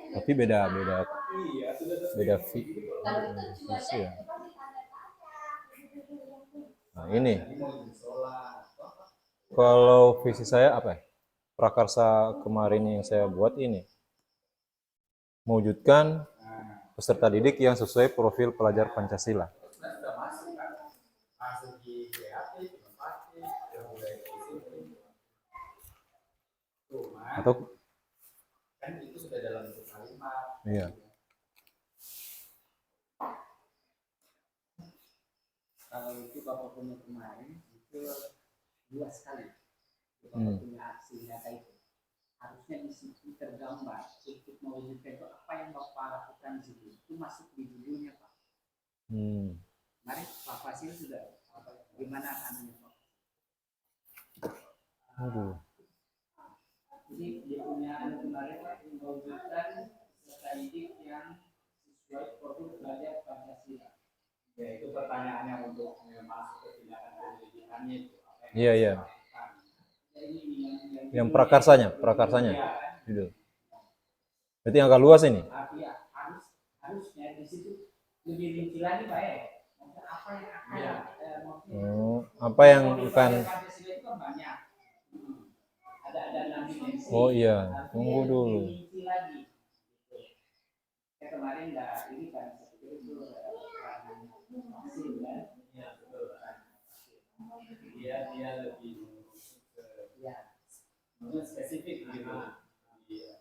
Tapi beda Iya, sudah visi ya. Nah, ini. Kalau visi saya apa ya? Prakarsa kemarin yang saya buat ini. Mewujudkan peserta didik yang sesuai profil pelajar Pancasila. sudah masuk kan? Masuk di kreatif, inovatif, yang mulai dari situ. Cuma Atau kan itu sudah dalam bentuk kalimat. iya. Kalau itu Bapak punya kemarin itu luas sekali. Bapak punya aksi nyata itu. Harusnya di situ tergambar untuk mewujudkan itu apa yang Bapak lakukan di situ. Itu masuk di judulnya Pak. Mari Pak Fasil sudah gimana anunya Pak? Aduh. Jadi dia punya anu kemarin Pak, mewujudkan peserta didik yang sesuai profil pelajar Pancasila. Ya, itu pertanyaannya untuk masuk ke tindakan pendidikannya itu. Iya, iya. Jadi Yang prakarsanya. Gitu. Berarti yang agak luas ini. Iya, harusnya di situ lebih rinci lagi Pak ya. Apa yang akan Apa yang akan Pancasila itu kan banyak. Ada 6 dimensi. Oh iya, tunggu dulu. Rinci lagi. Ya kemarin ini kan itu vaksin kan. Iya, betul. Dia lebih spesifik gitu. Iya.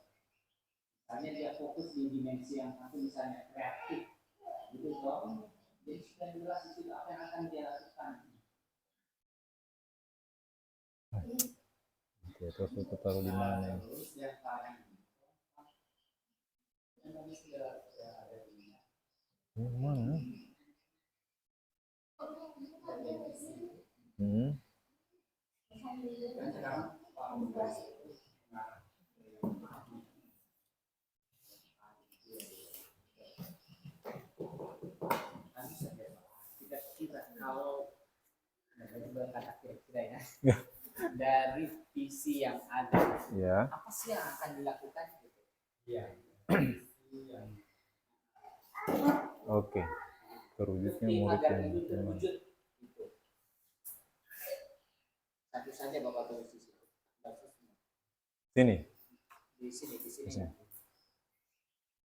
Misalnya dia fokus di dimensi yang satu misalnya kreatif gitu toh. Jadi sudah jelas itu apa yang akan dia lakukan. Oke, terus itu taruh di mana? Terus dia tadi. Mana? Hmm. Kalau kira-kira ya, dari visi yang ada, Ya. apa sih yang akan dilakukan? Iya. Oke. Terwujudnya murid Agar yang itu beriman. terwujud. Gitu. Satu saja Bapak tulis di situ. Sini. Di sini. Di sini.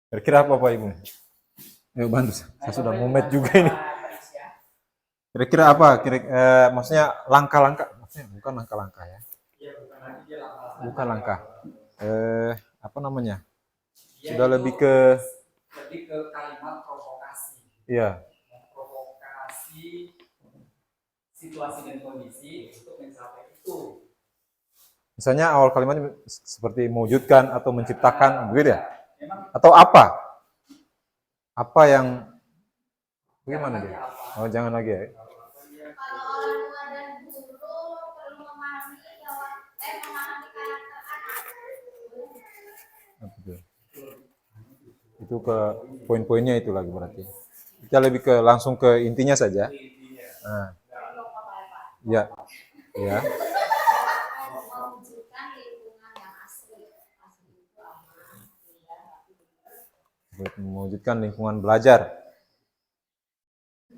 Kira-kira apa Pak Ibu? Ayo bantu. Saya sudah mumet juga ini. Kira-kira apa? Maksudnya langkah-langkah? Maksudnya bukan langkah-langkah ya? Bukan langkah. Apa namanya? Sudah lebih ke kalimat provokasi. Iya. Provokasi situasi dan kondisi untuk mencapai itu. Misalnya awal kalimatnya seperti mewujudkan atau menciptakan, begitu ya? Atau apa? Apa yang bagaimana dia? Oh, jangan lagi ya. Kalau orang tua dan guru perlu memahami karakter anak. Betul. Itu ke poin-poinnya itu lagi berarti. Kita lebih ke langsung ke intinya saja. Nah. Ya. Ya. Mewujudkan lingkungan yang asli. Mewujudkan lingkungan belajar.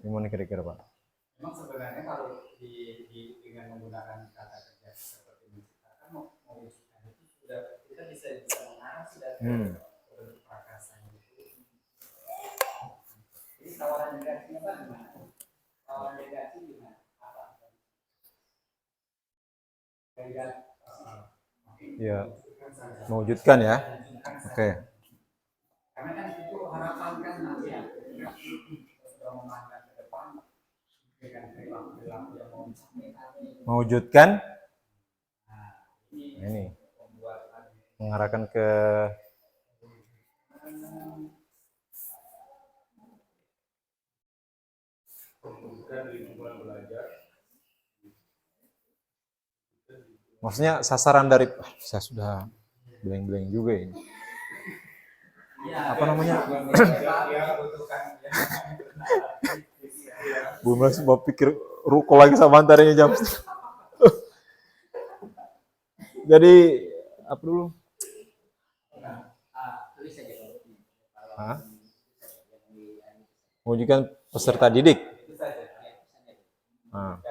Gimana kira-kira Pak? Memang sebenarnya kalau dengan menggunakan kata kerja seperti menciptakan mewujudkan itu sudah kita bisa mengarah sudah ke bentuk prakarsa itu. Jadi tawaran negasinya Pak gimana? Tawaran negasi gimana? Apa? Ya. Mewujudkan ya. Oke. Karena kan itu harapan kan nanti ya. Sudah memandang ke depan dengan perilaku yang mau disampaikan. Mewujudkan. Ini mengarahkan ke maksudnya sasaran dari saya sudah blank juga ini. Apa namanya? Bu masih mau pikir ruko lagi sama antaranya jam. Jadi apa dulu? Tulis saja Hah? Mewujudkan peserta didik. Nah.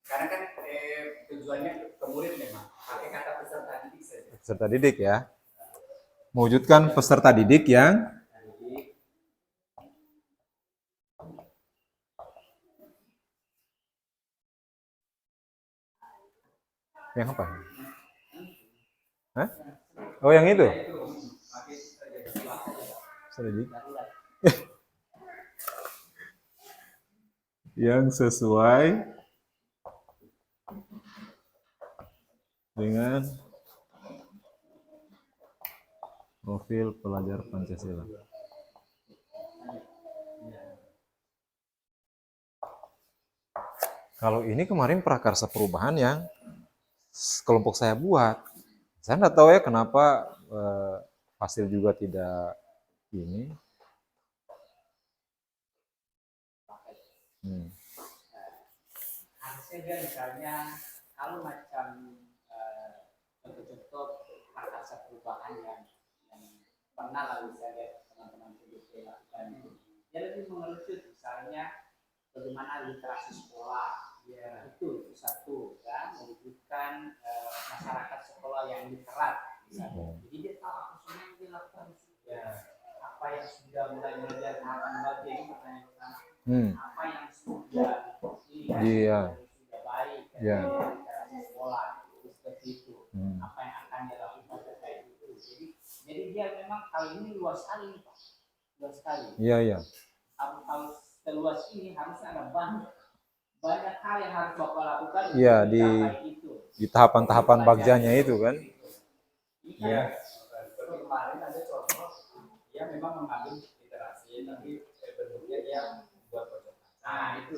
Karena kan tujuannya ke murid memang pakai kata peserta didik saja. Peserta didik ya. Mewujudkan peserta didik yang apa? Hah? Oh yang itu? Peserta didik. Yang sesuai dengan profil pelajar Pancasila. Kalau ini kemarin prakarsa perubahan yang kelompok saya buat. Saya nggak tahu ya kenapa hasil juga tidak ini. Harusnya dia misalnya kalau macam contoh-contoh prakarsa perubahan yang pernah lalu saya teman-teman PDP lakukan itu, dia lebih mengerucut misalnya bagaimana literasi sekolah, ya itu satu kan mewujudkan masyarakat sekolah yang literat misalnya. Jadi dia tahu apa semua yang dia lakukan, ya apa yang sudah mulai belajar makan bagian ini pertanyaan pertama, apa yang sudah Iya. sudah baik Ya. literasi sekolah seperti itu, apa yang akan dia lakukan terkait itu. Jadi dia memang kali ini luas sekali nih Pak, luas sekali. Iya, iya. Harus seluas ini harusnya ada banyak hal yang harus Bapak lakukan untuk Iya, mencapai itu. di tahapan-tahapan bagjanya itu kan. Ya. Kemarin ada contoh dia memang mengambil literasi tapi bentuknya dia buat prototipe. Nah, itu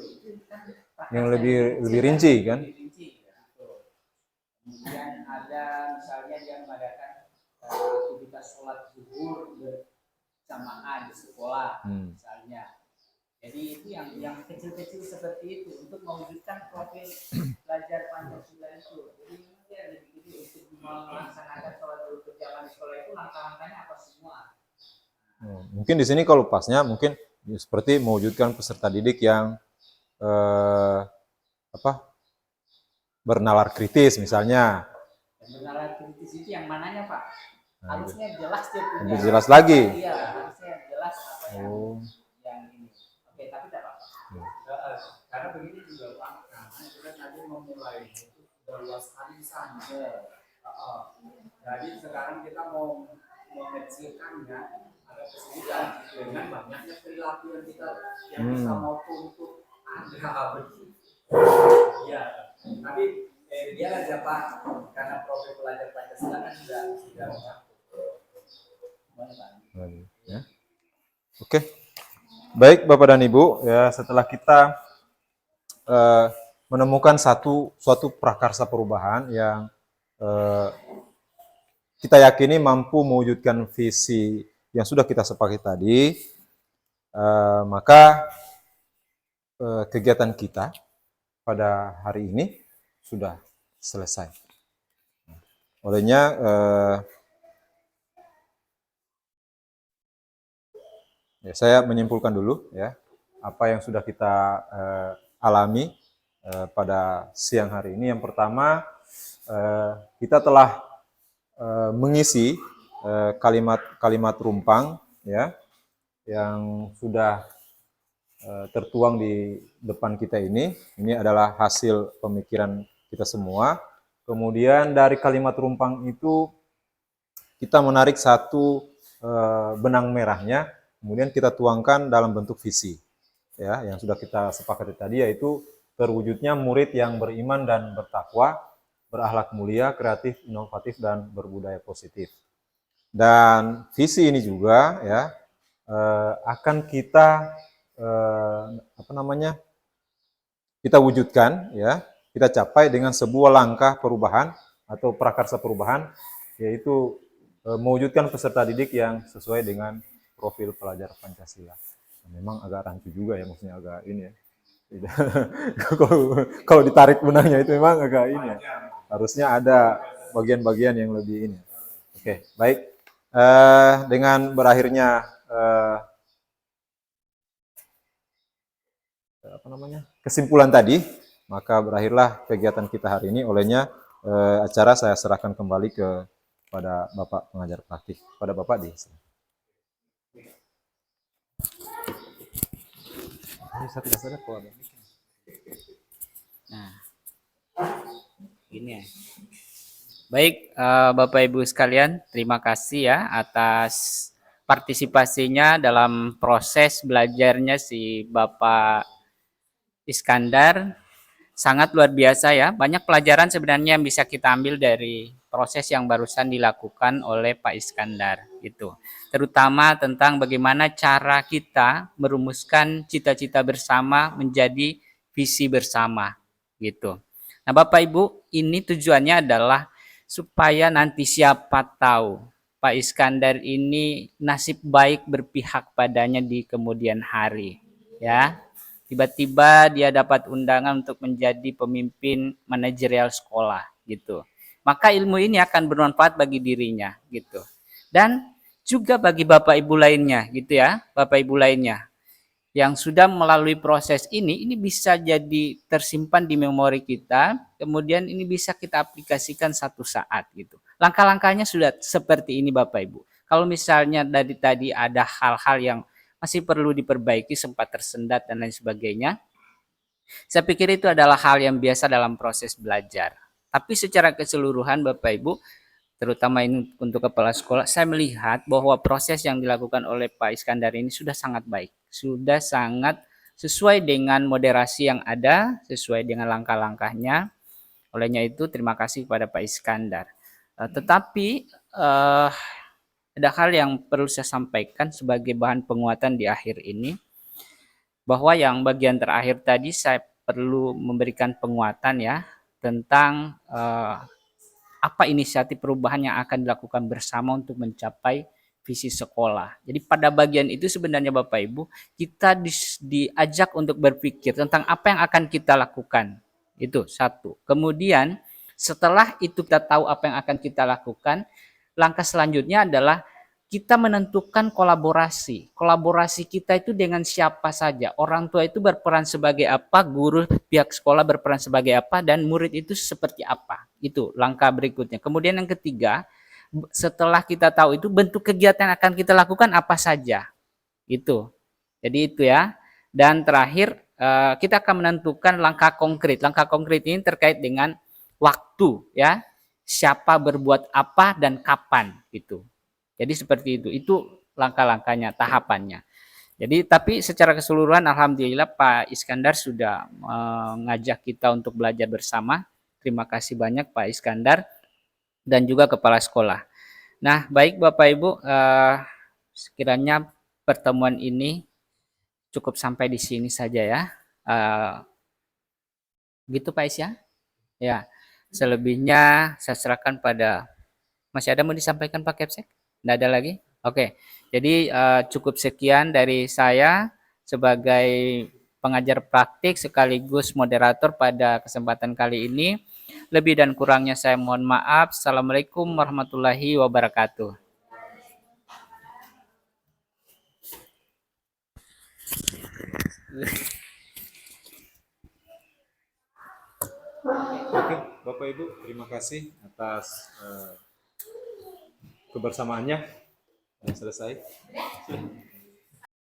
Yang lebih rinci kan. Kemudian ada misalnya dia mengadakan aktivitas sholat zuhur bersamaan di sekolah misalnya. Jadi itu yang kecil-kecil seperti itu untuk mewujudkan profil belajar Pancasila itu. Jadi dia lebih untuk melaksanakan sholat zuhur berjamaah di sekolah itu langkah-langkahnya apa semua. Mungkin di sini kalau pasnya mungkin seperti mewujudkan peserta didik yang bernalar kritis misalnya. Bernalar kritis itu yang mananya Pak? Harusnya jelas dia punya. Lebih jelas lagi. Iya, harusnya jelas apa yang ini. Oke, tapi tidak apa-apa. Karena begini juga Pak, karena kita tadi memulai itu sudah luas sekali di sana. Jadi sekarang kita mau mengecilkannya ada kesulitan dengan banyaknya perilaku yang kita yang bisa mau tuntut ada begitu. Iya, tapi dia aja Pak, karena profil pelajar Pancasila kan sudah Ya. Oke, baik Bapak dan Ibu, ya setelah kita menemukan suatu prakarsa perubahan yang kita yakini mampu mewujudkan visi yang sudah kita sepakati tadi, maka kegiatan kita pada hari ini sudah selesai. Olehnya ya, saya menyimpulkan dulu ya apa yang sudah kita alami pada siang hari ini. Yang pertama, kita telah mengisi kalimat rumpang ya yang sudah tertuang di depan kita ini. Ini adalah hasil pemikiran kita semua. Kemudian dari kalimat rumpang itu kita menarik satu benang merahnya, kemudian kita tuangkan dalam bentuk visi ya yang sudah kita sepakati tadi, yaitu terwujudnya murid yang beriman dan bertakwa, berakhlak mulia, kreatif, inovatif, dan berbudaya positif. Dan visi ini juga ya akan kita kita wujudkan ya, kita capai dengan sebuah langkah perubahan atau prakarsa perubahan, yaitu mewujudkan peserta didik yang sesuai dengan profil pelajar Pancasila. Memang agak rancu juga ya, maksudnya agak ini ya. Kalau ditarik benangnya itu memang agak ini ya. Harusnya ada bagian-bagian yang lebih ini. Oke, baik. Dengan berakhirnya kesimpulan tadi, maka berakhirlah kegiatan kita hari ini. Olehnya acara saya serahkan kembali kepada Bapak pengajar praktik. Pada Bapak di sini. Saya tidak sadar kok ada. Nah, ini ya. Baik, Bapak Ibu sekalian, terima kasih ya atas partisipasinya dalam proses belajarnya si Bapak Iskandar. Sangat luar biasa ya, banyak pelajaran sebenarnya yang bisa kita ambil dari proses yang barusan dilakukan oleh Pak Iskandar gitu. Terutama tentang bagaimana cara kita merumuskan cita-cita bersama menjadi visi bersama gitu. Nah, Bapak Ibu, ini tujuannya adalah supaya nanti siapa tahu Pak Iskandar ini nasib baik berpihak padanya di kemudian hari ya. Tiba-tiba dia dapat undangan untuk menjadi pemimpin manajerial sekolah gitu. Maka ilmu ini akan bermanfaat bagi dirinya gitu. Dan juga bagi Bapak Ibu lainnya gitu ya, Bapak Ibu lainnya yang sudah melalui proses ini bisa jadi tersimpan di memori kita, kemudian ini bisa kita aplikasikan satu saat gitu. Langkah-langkahnya sudah seperti ini Bapak Ibu. Kalau misalnya dari tadi ada hal-hal yang masih perlu diperbaiki, sempat tersendat dan lain sebagainya, saya pikir itu adalah hal yang biasa dalam proses belajar. Tapi secara keseluruhan Bapak Ibu, terutama ini untuk kepala sekolah, saya melihat bahwa proses yang dilakukan oleh Pak Iskandar ini sudah sangat baik, sudah sangat sesuai dengan moderasi yang ada, sesuai dengan langkah-langkahnya. Olehnya itu terima kasih kepada Pak Iskandar. Tetapi ada hal yang perlu saya sampaikan sebagai bahan penguatan di akhir ini, bahwa yang bagian terakhir tadi saya perlu memberikan penguatan ya tentang apa inisiatif perubahan yang akan dilakukan bersama untuk mencapai visi sekolah. Jadi pada bagian itu sebenarnya Bapak Ibu, kita diajak untuk berpikir tentang apa yang akan kita lakukan. Itu satu. Kemudian setelah itu kita tahu apa yang akan kita lakukan, langkah selanjutnya adalah kita menentukan kolaborasi. Kolaborasi kita itu dengan siapa saja. Orang tua itu berperan sebagai apa, guru pihak sekolah berperan sebagai apa, dan murid itu seperti apa. Itu langkah berikutnya. Kemudian yang ketiga, setelah kita tahu itu bentuk kegiatan yang akan kita lakukan apa saja. Itu. Jadi itu ya. Dan terakhir kita akan menentukan langkah konkret. Langkah konkret ini terkait dengan waktu ya. Siapa berbuat apa dan kapan gitu. Jadi seperti itu. Itu langkah-langkahnya, tahapannya. Jadi tapi secara keseluruhan alhamdulillah Pak Iskandar sudah mengajak kita untuk belajar bersama. Terima kasih banyak Pak Iskandar dan juga kepala sekolah. Nah, baik Bapak Ibu, sekiranya pertemuan ini cukup sampai di sini saja ya. Gitu Pak Is ya? Ya. Selebihnya saya serahkan pada, masih ada mau disampaikan Pak Kepsek? Tidak ada lagi? Oke. Jadi cukup sekian dari saya sebagai pengajar praktik sekaligus moderator pada kesempatan kali ini. Lebih dan kurangnya saya mohon maaf. Assalamualaikum warahmatullahi wabarakatuh. Oke, Bapak Ibu, terima kasih atas kebersamaannya. Selesai.